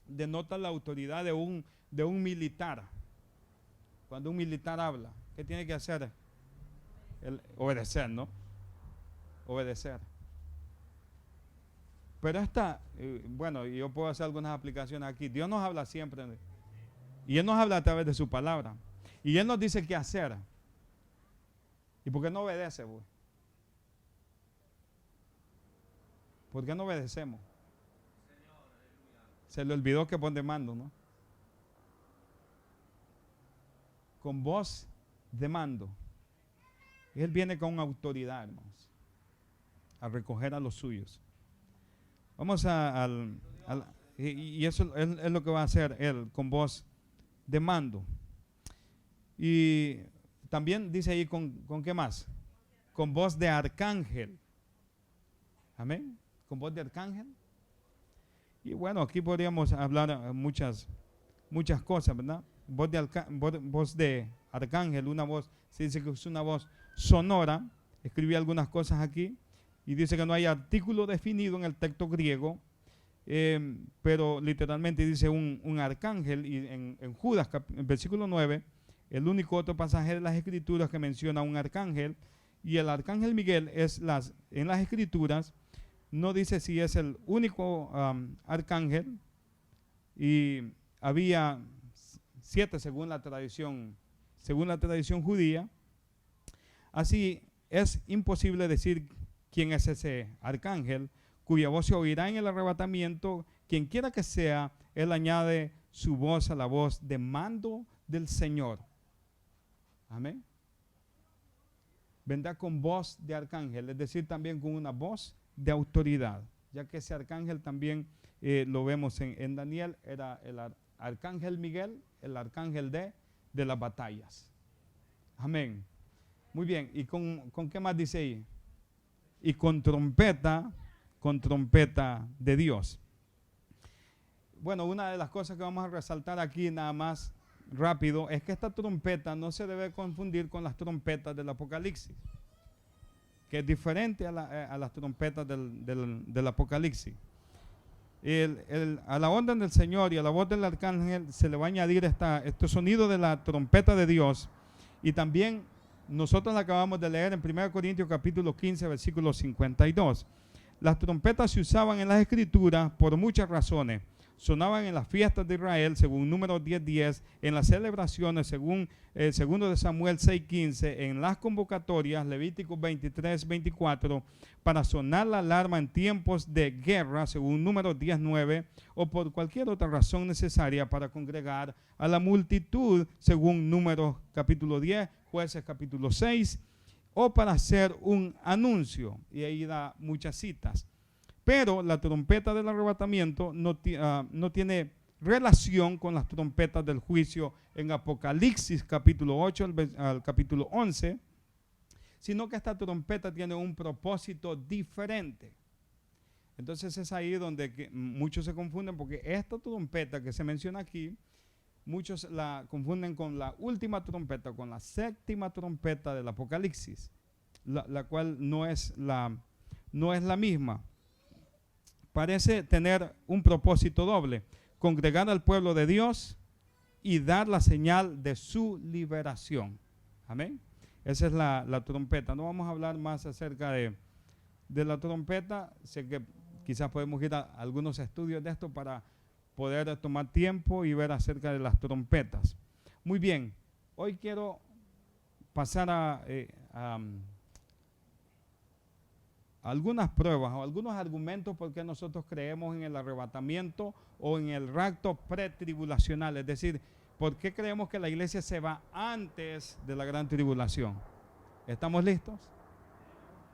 denota la autoridad de un militar. Cuando un militar habla, ¿qué tiene que hacer? Obedecer, ¿no? Obedecer. Pero bueno, yo puedo hacer algunas aplicaciones aquí. Dios nos habla siempre. Y Él nos habla a través de su palabra. Y Él nos dice qué hacer. ¿Y por qué no obedece, güey? ¿Por qué no obedecemos? Se le olvidó que pone mando, ¿no? Con voz de mando. Él viene con autoridad, hermanos, a recoger a los suyos. Vamos y eso es lo que va a hacer Él, con voz de mando. Y también dice ahí con qué más, con voz de arcángel. Amén, con voz de arcángel. Y bueno, aquí podríamos hablar muchas cosas, ¿verdad? Voz de arcángel, una voz, se dice que es una voz sonora. Escribí algunas cosas aquí y dice que no hay artículo definido en el texto griego, pero literalmente dice un arcángel. Y en Judas, en versículo 9, el único otro pasaje de las escrituras que menciona un arcángel, y el arcángel Miguel en las escrituras no dice si es el único arcángel, y había 7 según la tradición judía. Así es imposible decir quién es ese arcángel, cuya voz se oirá en el arrebatamiento. Quien quiera que sea, Él añade su voz a la voz de mando del Señor. Amén. vendrá con voz de arcángel, es decir, también con una voz de autoridad, ya que ese arcángel también lo vemos en Daniel, era el arcángel Miguel, el arcángel de las batallas. Amén. Muy bien, ¿y con qué más dice ahí? Y con trompeta de Dios. Bueno, una de las cosas que vamos a resaltar aquí nada más rápido es que esta trompeta no se debe confundir con las trompetas del Apocalipsis, que es diferente a las trompetas del Apocalipsis. A la orden del Señor y a la voz del arcángel se le va a añadir este sonido de la trompeta de Dios. Y también nosotros la acabamos de leer en 1 Corintios capítulo 15, versículo 52. Las trompetas se usaban en las escrituras por muchas razones. Sonaban en las fiestas de Israel, según Números 10:10, en las celebraciones, según 2 de Samuel 6:15, en las convocatorias, Levíticos 23:24, para sonar la alarma en tiempos de guerra, según Números 10:9, o por cualquier otra razón necesaria para congregar a la multitud, según Números capítulo 10, Jueces capítulo 6, o para hacer un anuncio, y ahí da muchas citas. Pero la trompeta del arrebatamiento no tiene relación con las trompetas del juicio en Apocalipsis capítulo 8 al capítulo 11, sino que esta trompeta tiene un propósito diferente. Entonces es ahí donde muchos se confunden, porque esta trompeta que se menciona aquí, muchos la confunden con la última trompeta, con la séptima trompeta del Apocalipsis, la cual no es la misma. Parece tener un propósito doble: congregar al pueblo de Dios y dar la señal de su liberación. Amén. Esa es la trompeta. No vamos a hablar más acerca de la trompeta. Sé que quizás podemos ir a algunos estudios de esto para poder tomar tiempo y ver acerca de las trompetas. Muy bien, hoy quiero pasar a algunas pruebas o algunos argumentos por qué nosotros creemos en el arrebatamiento o en el rapto pretribulacional. Es decir, por qué creemos que la iglesia se va antes de la gran tribulación. ¿Estamos listos?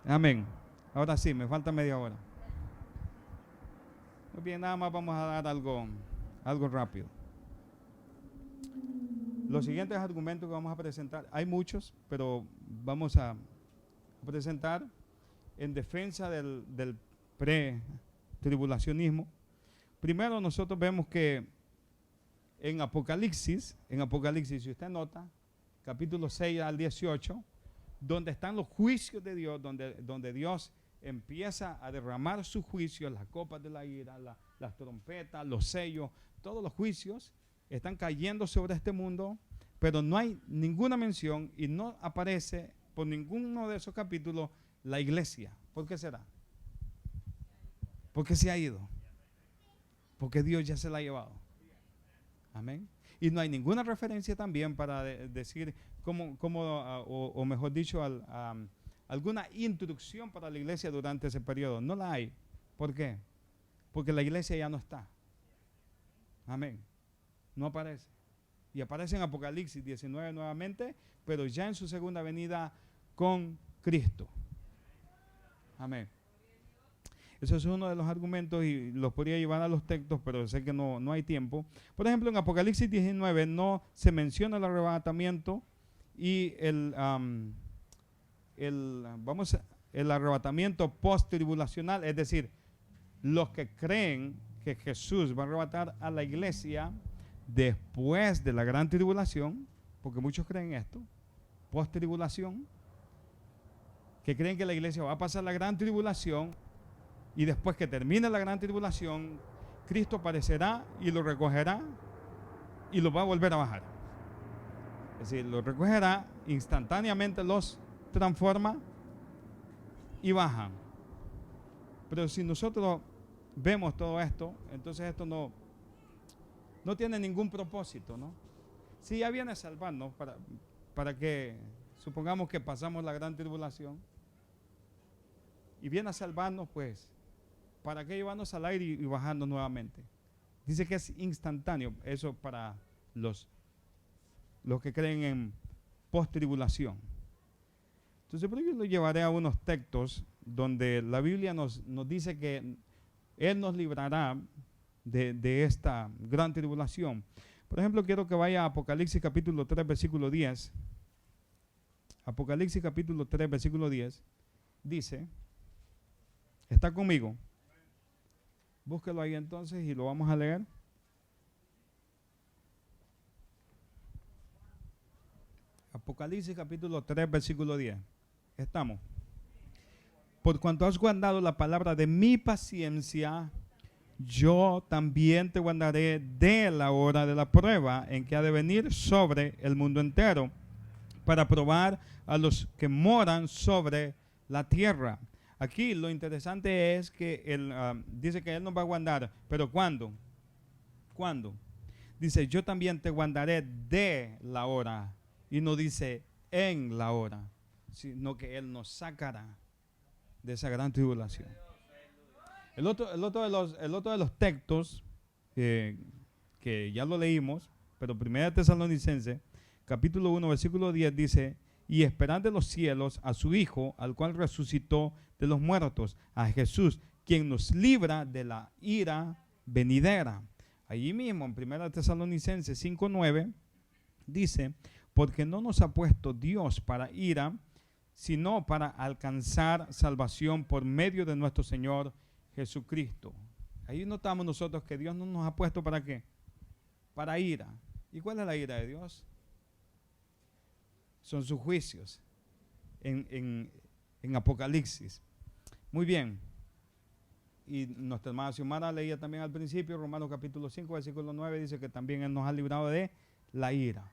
Amén. Ahora sí, me falta media hora. Muy bien, nada más vamos a dar algo rápido. Los siguientes argumentos que vamos a presentar, hay muchos, pero vamos a presentar en defensa del pre-tribulacionismo. Primero, nosotros vemos que en Apocalipsis, si usted nota, capítulo 6 al 18, donde están los juicios de Dios, donde Dios empieza a derramar sus juicios, las copas de la ira, las trompetas, los sellos, todos los juicios están cayendo sobre este mundo, pero no hay ninguna mención y no aparece por ninguno de esos capítulos la iglesia. ¿Por qué será? Porque se ha ido. Porque Dios ya se la ha llevado. Amén. Y no hay ninguna referencia también para decir o mejor dicho, alguna instrucción para la iglesia durante ese periodo. No la hay. ¿Por qué? Porque la iglesia ya no está. Amén. No aparece. Y aparece en Apocalipsis 19 nuevamente, pero ya en su segunda venida con Cristo. Amén. Eso es uno de los argumentos y los podría llevar a los textos, pero sé que no hay tiempo. Por ejemplo, en Apocalipsis 19 no se menciona el arrebatamiento y el arrebatamiento post-tribulacional, es decir, los que creen que Jesús va a arrebatar a la iglesia después de la gran tribulación, porque muchos creen esto, post-tribulación, que creen que la iglesia va a pasar la gran tribulación y después que termine la gran tribulación, Cristo aparecerá y lo recogerá y lo va a volver a bajar. Es decir, lo recogerá, instantáneamente los transforma y bajan. Pero si nosotros vemos todo esto, entonces esto no tiene ningún propósito, ¿no? Si ya viene a salvarnos para que supongamos que pasamos la gran tribulación y viene a salvarnos, pues, ¿para qué llevarnos al aire y bajarnos nuevamente? Dice que es instantáneo, eso para los que creen en post-tribulación. Entonces, pero yo lo llevaré a unos textos donde la Biblia nos dice que Él nos librará de esta gran tribulación. Por ejemplo, quiero que vaya a Apocalipsis capítulo 3, versículo 10. Apocalipsis capítulo 3, versículo 10. Dice, ¿está conmigo? Búsquelo ahí entonces y lo vamos a leer. Apocalipsis capítulo 3, versículo 10. Estamos. Por cuanto has guardado la palabra de mi paciencia, yo también te guardaré de la hora de la prueba en que ha de venir sobre el mundo entero, para probar a los que moran sobre la tierra. Aquí lo interesante es que él dice que Él nos va a guardar, pero ¿cuándo? ¿Cuándo? Dice, yo también te guardaré de la hora, y no dice en la hora, sino que Él nos sacará de esa gran tribulación. El otro de los textos que ya lo leímos, pero 1 Tesalonicenses, capítulo 1, versículo 10 dice, y esperad de los cielos a su Hijo, al cual resucitó de los muertos, a Jesús, quien nos libra de la ira venidera. Allí mismo, en 1 Tesalonicenses 5, 9, dice, porque no nos ha puesto Dios para ira, sino para alcanzar salvación por medio de nuestro Señor Jesucristo. Ahí notamos nosotros que Dios no nos ha puesto ¿para qué? Para ira. ¿Y cuál es la ira de Dios? Son sus juicios en Apocalipsis. Muy bien. Y nuestra hermana Xiomara leía también al principio, Romanos capítulo 5, versículo 9, dice que también Él nos ha librado de la ira.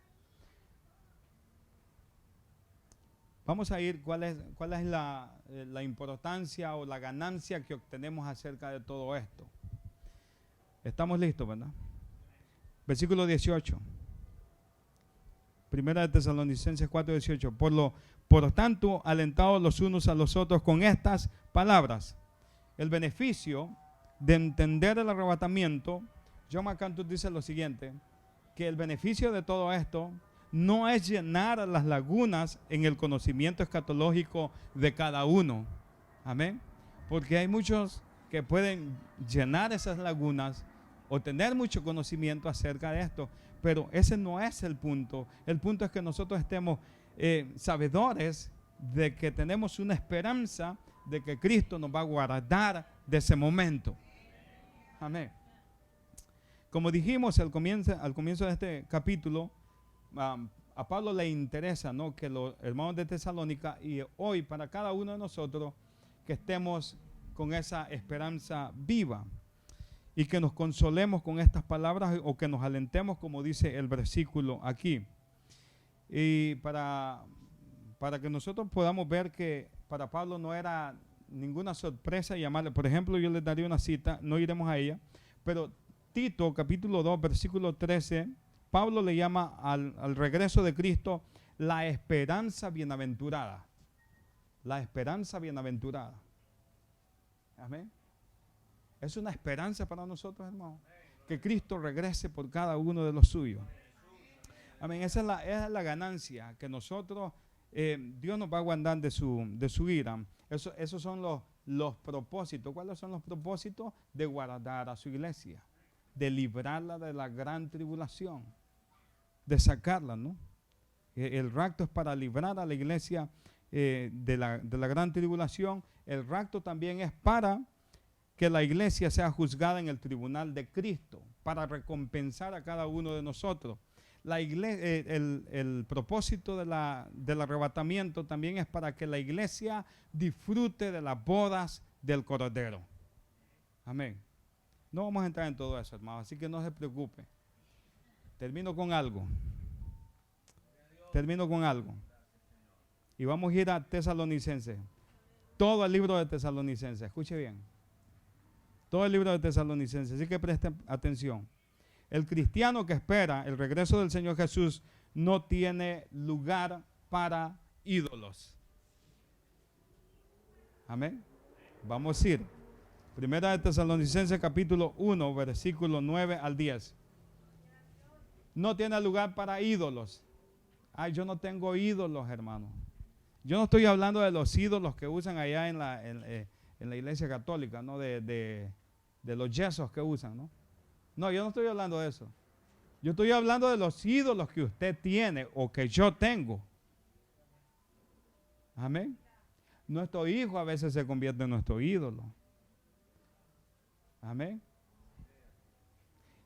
Vamos a ir, ¿cuál es la importancia o la ganancia que obtenemos acerca de todo esto? Estamos listos, ¿verdad? Versículo 18. Primera de Tesalonicenses 4, 18. Por tanto, alentados los unos a los otros con estas palabras. El beneficio de entender el arrebatamiento, John MacArthur dice lo siguiente, que el beneficio de todo esto no es llenar las lagunas en el conocimiento escatológico de cada uno. Amén. Porque hay muchos que pueden llenar esas lagunas o tener mucho conocimiento acerca de esto, pero ese no es el punto. El punto es que nosotros estemos sabedores de que tenemos una esperanza de que Cristo nos va a guardar de ese momento. Amén. Como dijimos al comienzo de este capítulo, a Pablo le interesa, ¿no?, que los hermanos de Tesalónica y hoy para cada uno de nosotros que estemos con esa esperanza viva y que nos consolemos con estas palabras o que nos alentemos, como dice el versículo aquí. Y para que nosotros podamos ver que para Pablo no era ninguna sorpresa llamarle, por ejemplo, yo les daría una cita, no iremos a ella, pero Tito capítulo 2, versículo 13, Pablo le llama al regreso de Cristo la esperanza bienaventurada. La esperanza bienaventurada. Amén. Es una esperanza para nosotros, hermanos, que Cristo regrese por cada uno de los suyos. Amén. Esa es la ganancia que nosotros, Dios nos va a guardar de su ira. Esos son los propósitos. ¿Cuáles son los propósitos? De guardar a su iglesia, de librarla de la gran tribulación, de sacarla, ¿no? El rapto es para librar a la iglesia de la gran tribulación. El rapto también es para que la iglesia sea juzgada en el tribunal de Cristo, para recompensar a cada uno de nosotros. La iglesia, el propósito del arrebatamiento también es para que la iglesia disfrute de las bodas del Cordero. Amén. No vamos a entrar en todo eso, hermano, así que no se preocupe. Termino con algo. Y vamos a ir a Tesalonicenses. Todo el libro de Tesalonicenses, escuche bien. Todo el libro de Tesalonicenses, así que presten atención. El cristiano que espera el regreso del Señor Jesús no tiene lugar para ídolos. Amén. Vamos a ir. Primera de Tesalonicenses capítulo 1, versículo 9 al 10. No tiene lugar para ídolos. Ay, yo no tengo ídolos, hermano. Yo no estoy hablando de los ídolos que usan allá en la iglesia católica, ¿no? De los yesos que usan, ¿no? No, yo no estoy hablando de eso. Yo estoy hablando de los ídolos que usted tiene o que yo tengo. Amén. Nuestro hijo a veces se convierte en nuestro ídolo. Amén.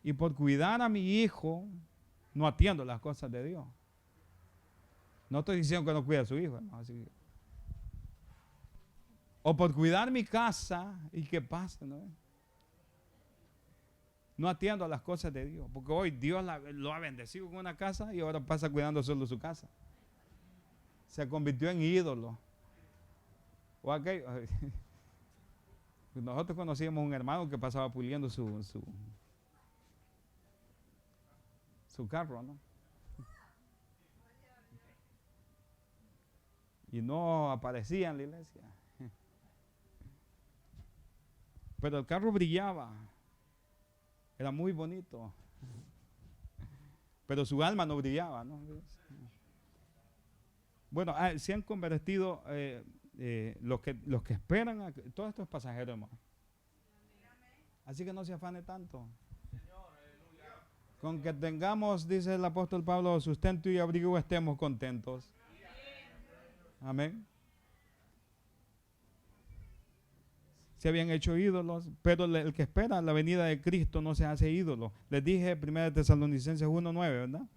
Y por cuidar a mi hijo, no atiendo las cosas de Dios. No estoy diciendo que no cuide a su hijo, ¿no? O por cuidar mi casa, ¿y qué pasa? No atiendo a las cosas de Dios. Porque hoy Dios lo ha bendecido con una casa y ahora pasa cuidando solo su casa. Se convirtió en ídolo. O nosotros conocíamos un hermano que pasaba puliendo su carro, ¿no? Y no aparecía en la iglesia. Pero el carro brillaba. Era muy bonito. Pero su alma no brillaba, ¿no? Bueno, se han convertido los que esperan, todo esto es pasajero, hermano. Así que no se afane tanto. Con que tengamos, dice el apóstol Pablo, sustento y abrigo, estemos contentos. Amén. Se habían hecho ídolos, pero el que espera la venida de Cristo no se hace ídolo. Les dije 1 Tesalonicenses 1:9, ¿verdad?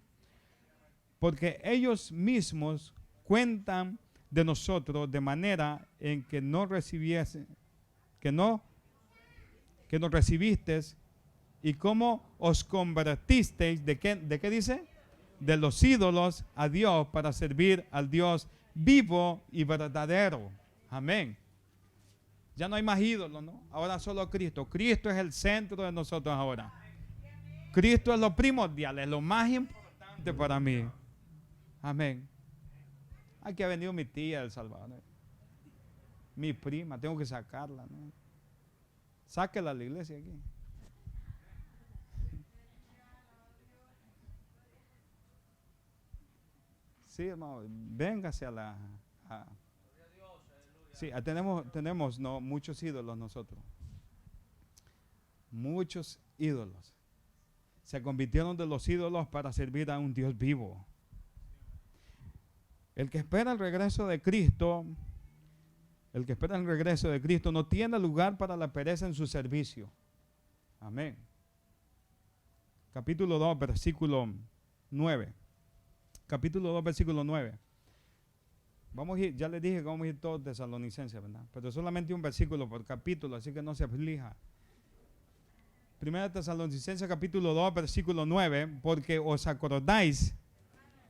Porque ellos mismos cuentan de nosotros de manera en que nos recibisteis y cómo os convertisteis, ¿de qué dice? De los ídolos a Dios para servir al Dios vivo y verdadero. Amén. Ya no hay más ídolos, ¿no? Ahora solo Cristo. Cristo es el centro de nosotros ahora. Cristo es lo primordial, es lo más importante para mí. Amén. Aquí ha venido mi tía de El Salvador, ¿no? Mi prima, tengo que sacarla, ¿no? Sáquela a la iglesia aquí. Sí, hermano, véngase sí, tenemos no, muchos ídolos nosotros. Muchos ídolos. Se convirtieron de los ídolos para servir a un Dios vivo. El que espera el regreso de Cristo, no tiene lugar para la pereza en su servicio. Amén. Capítulo 2, versículo 9. Capítulo 2, versículo 9. Vamos a ir, ya les dije que vamos a ir todos tesalonicenses, ¿verdad? Pero solamente un versículo por capítulo, así que no se aflija. 1 Tesalonicenses capítulo 2, versículo 9, porque os acordáis,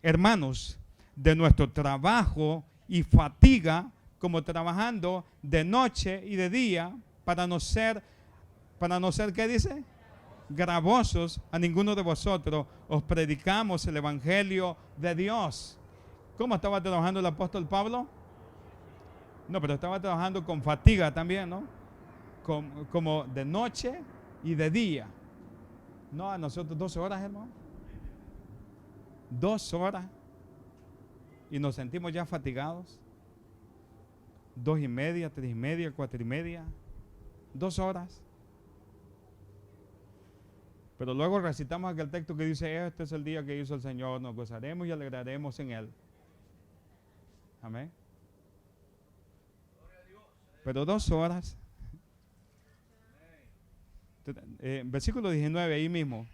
hermanos, de nuestro trabajo y fatiga, como trabajando de noche y de día, para no ser, ¿qué dice? Gravosos a ninguno de vosotros, os predicamos el evangelio de Dios. ¿Cómo estaba trabajando el apóstol Pablo? No, pero estaba trabajando con fatiga también, ¿no? Como de noche y de día. No, a nosotros 2 horas, hermano. 2 horas. Y nos sentimos ya fatigados. 2:30, 3:30, 4:30. 2 horas. Pero luego recitamos aquel texto que dice, este es el día que hizo el Señor, nos gozaremos y alegraremos en Él. Amén. Pero 2 horas. Versículo 19 ahí mismo.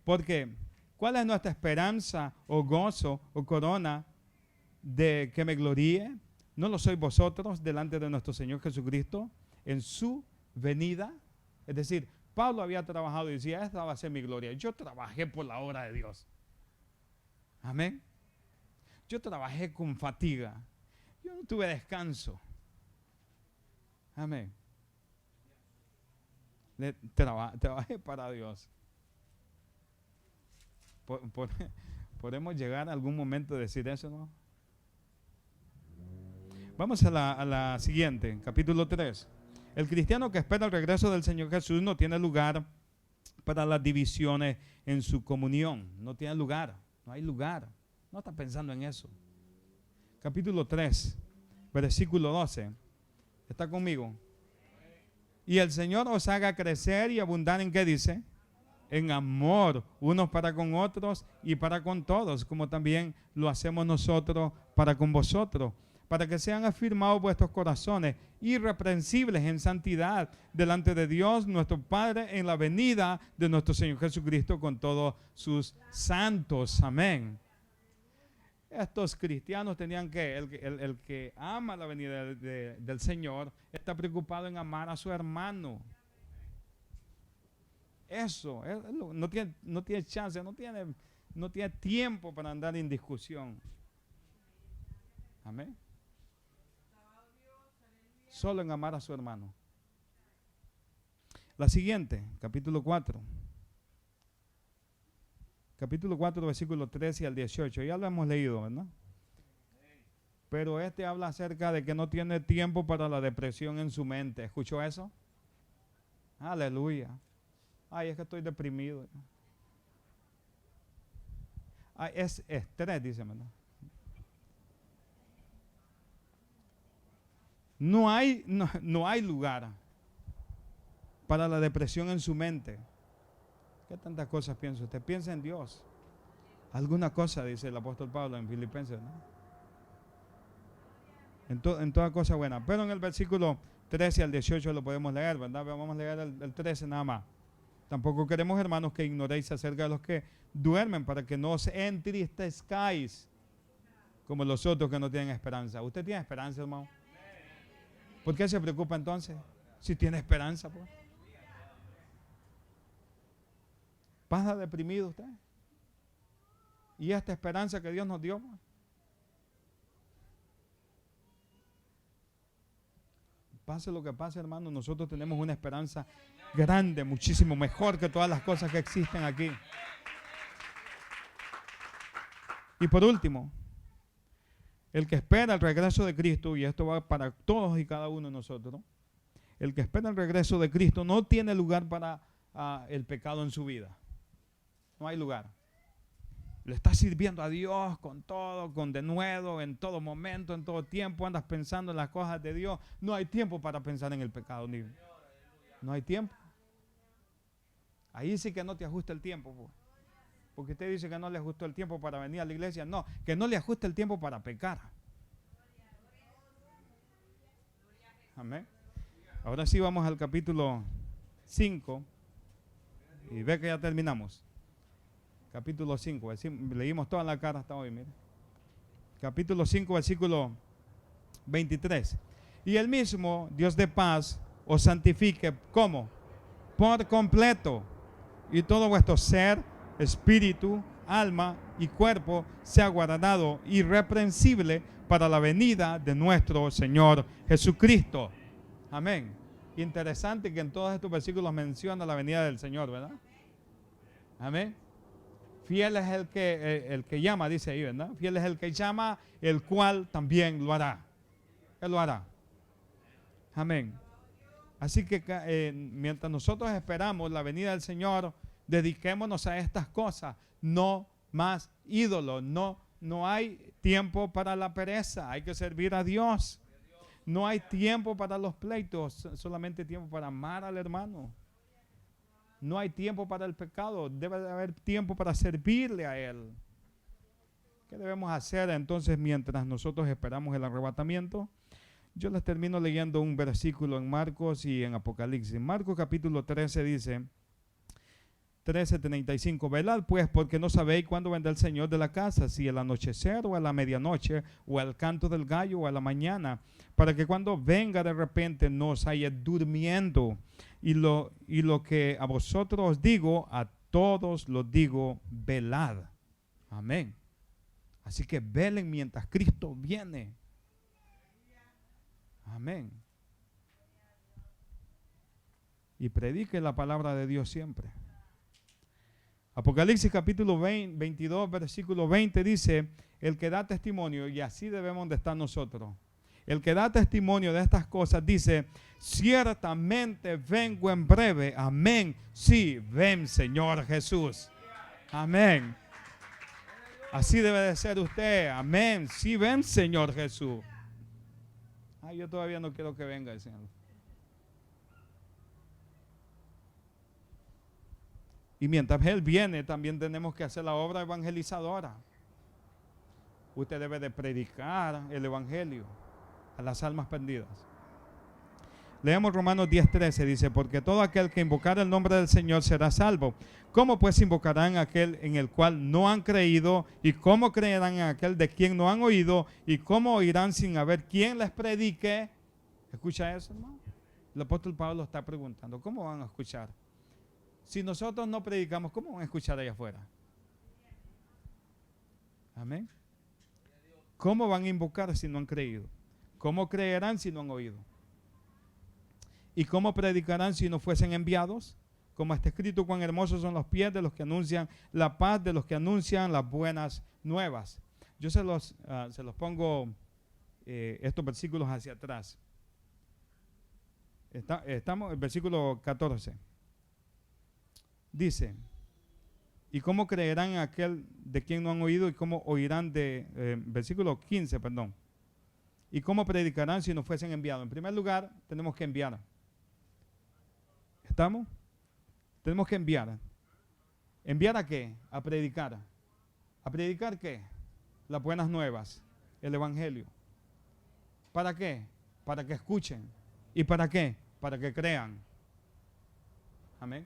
Porque, ¿cuál es nuestra esperanza o gozo o corona de que me gloríe? ¿No lo sois vosotros delante de nuestro Señor Jesucristo en su venida? Es decir, Pablo había trabajado y decía, esta va a ser mi gloria. Yo trabajé por la obra de Dios. Amén. Yo trabajé con fatiga. Yo no tuve descanso. Amén. Trabajé para Dios. ¿Podemos llegar a algún momento a decir eso, no? Vamos a la siguiente, capítulo 3. El cristiano que espera el regreso del Señor Jesús no tiene lugar para las divisiones en su comunión. No tiene lugar, no hay lugar. No está pensando en eso. capítulo 3, versículo 12. ¿Está conmigo? Y el Señor os haga crecer y abundar en, ¿qué dice? En amor, unos para con otros y para con todos, como también lo hacemos nosotros para con vosotros, para que sean afirmados vuestros corazones, irreprensibles en santidad, delante de Dios nuestro Padre, en la venida de nuestro Señor Jesucristo con todos sus santos. Amén. Estos cristianos tenían que, el que ama la venida del Señor, está preocupado en amar a su hermano. Eso, no tiene chance, no tiene tiempo para andar en discusión. Amén. Solo en amar a su hermano. La siguiente, capítulo 4. Capítulo 4, versículo 13 al 18. Ya lo hemos leído, ¿verdad? Pero habla acerca de que no tiene tiempo para la depresión en su mente. ¿Escuchó eso? Aleluya. Ay, es que estoy deprimido. Ay, es estrés, dice, ¿verdad? No hay lugar para la depresión en su mente. ¿Qué tantas cosas piensa usted? Piensa en Dios. Alguna cosa, dice el apóstol Pablo en Filipenses, ¿no? En toda cosa buena. Pero en el versículo 13 al 18 lo podemos leer, ¿verdad? Vamos a leer el 13 nada más. Tampoco queremos, hermanos, que ignoréis acerca de los que duermen, para que no os entristezcáis como los otros que no tienen esperanza. ¿Usted tiene esperanza, hermano? ¿Por qué se preocupa entonces? Si tiene esperanza, pues. ¿Pasa deprimido usted? ¿Y esta esperanza que Dios nos dio? Pase lo que pase, hermano, nosotros tenemos una esperanza grande, muchísimo mejor que todas las cosas que existen aquí. Y por último, el que espera el regreso de Cristo, y esto va para todos y cada uno de nosotros, el que espera el regreso de Cristo no tiene lugar para el pecado en su vida. No hay lugar. Le estás sirviendo a Dios con todo, con denuedo, en todo momento, en todo tiempo, andas pensando en las cosas de Dios. No hay tiempo para pensar en el pecado. No hay tiempo. Ahí sí que no te ajusta el tiempo. Porque usted dice que no le ajustó el tiempo para venir a la iglesia. No, que no le ajusta el tiempo para pecar. Amén. Ahora sí vamos al capítulo 5. Y ve que ya terminamos. Capítulo 5, leímos toda la cara hasta hoy, mire. Capítulo 5, versículo 23. Y el mismo Dios de paz os santifique, ¿cómo? Por completo. Y todo vuestro ser, espíritu, alma y cuerpo sea guardado irreprensible para la venida de nuestro Señor Jesucristo. Amén. Interesante que en todos estos versículos menciona la venida del Señor, ¿verdad? Amén. Fiel es el que llama, dice ahí, ¿verdad? Fiel es el que llama, el cual también lo hará. Él lo hará. Amén. Así que mientras nosotros esperamos la venida del Señor, dediquémonos a estas cosas. No más ídolos. No hay tiempo para la pereza. Hay que servir a Dios. No hay tiempo para los pleitos. Solamente tiempo para amar al hermano. No hay tiempo para el pecado, debe de haber tiempo para servirle a Él. ¿Qué debemos hacer entonces mientras nosotros esperamos el arrebatamiento? Yo les termino leyendo un versículo en Marcos y en Apocalipsis. Marcos capítulo 13 dice, 13:35, velad pues, porque no sabéis cuándo vendrá el Señor de la casa, si al anochecer o a la medianoche, o al canto del gallo o a la mañana, para que cuando venga de repente no os haya durmiendo. Y lo que a vosotros os digo, a todos lo digo, velad. Amén. Así que velen mientras Cristo viene. Amén. Y predique la palabra de Dios siempre. Apocalipsis capítulo 22, versículo 20 dice, el que da testimonio, y así debemos de estar nosotros. El que da testimonio de estas cosas dice, ciertamente vengo en breve. Amén. Sí, ven Señor Jesús. Amén. Así debe de ser usted. Amén. Sí, ven, Señor Jesús. Ay, yo todavía no quiero que venga el Señor. Y mientras Él viene, también tenemos que hacer la obra evangelizadora. Usted debe de predicar el evangelio a las almas perdidas. Leemos Romanos 10:13, dice, porque todo aquel que invocar el nombre del Señor será salvo. ¿Cómo pues invocarán a aquel en el cual no han creído? ¿Y cómo creerán en aquel de quien no han oído? ¿Y cómo oirán sin haber quien les predique? ¿Escucha eso, hermano? El apóstol Pablo está preguntando, ¿cómo van a escuchar? Si nosotros no predicamos, ¿cómo van a escuchar allá afuera? Amén. ¿Cómo van a invocar si no han creído? ¿Cómo creerán si no han oído? ¿Y cómo predicarán si no fuesen enviados? Como está escrito, cuán hermosos son los pies de los que anuncian la paz, de los que anuncian las buenas nuevas. Yo se los pongo estos versículos hacia atrás. Estamos en el versículo 14. Dice, ¿y cómo creerán en aquel de quien no han oído? ¿Y cómo oirán versículo 15, perdón? ¿Y cómo predicarán si no fuesen enviados? En primer lugar, tenemos que enviar. ¿Estamos? Tenemos que enviar. ¿Enviar a qué? A predicar. ¿A predicar qué? Las buenas nuevas, el evangelio. ¿Para qué? Para que escuchen. ¿Y para qué? Para que crean. Amén.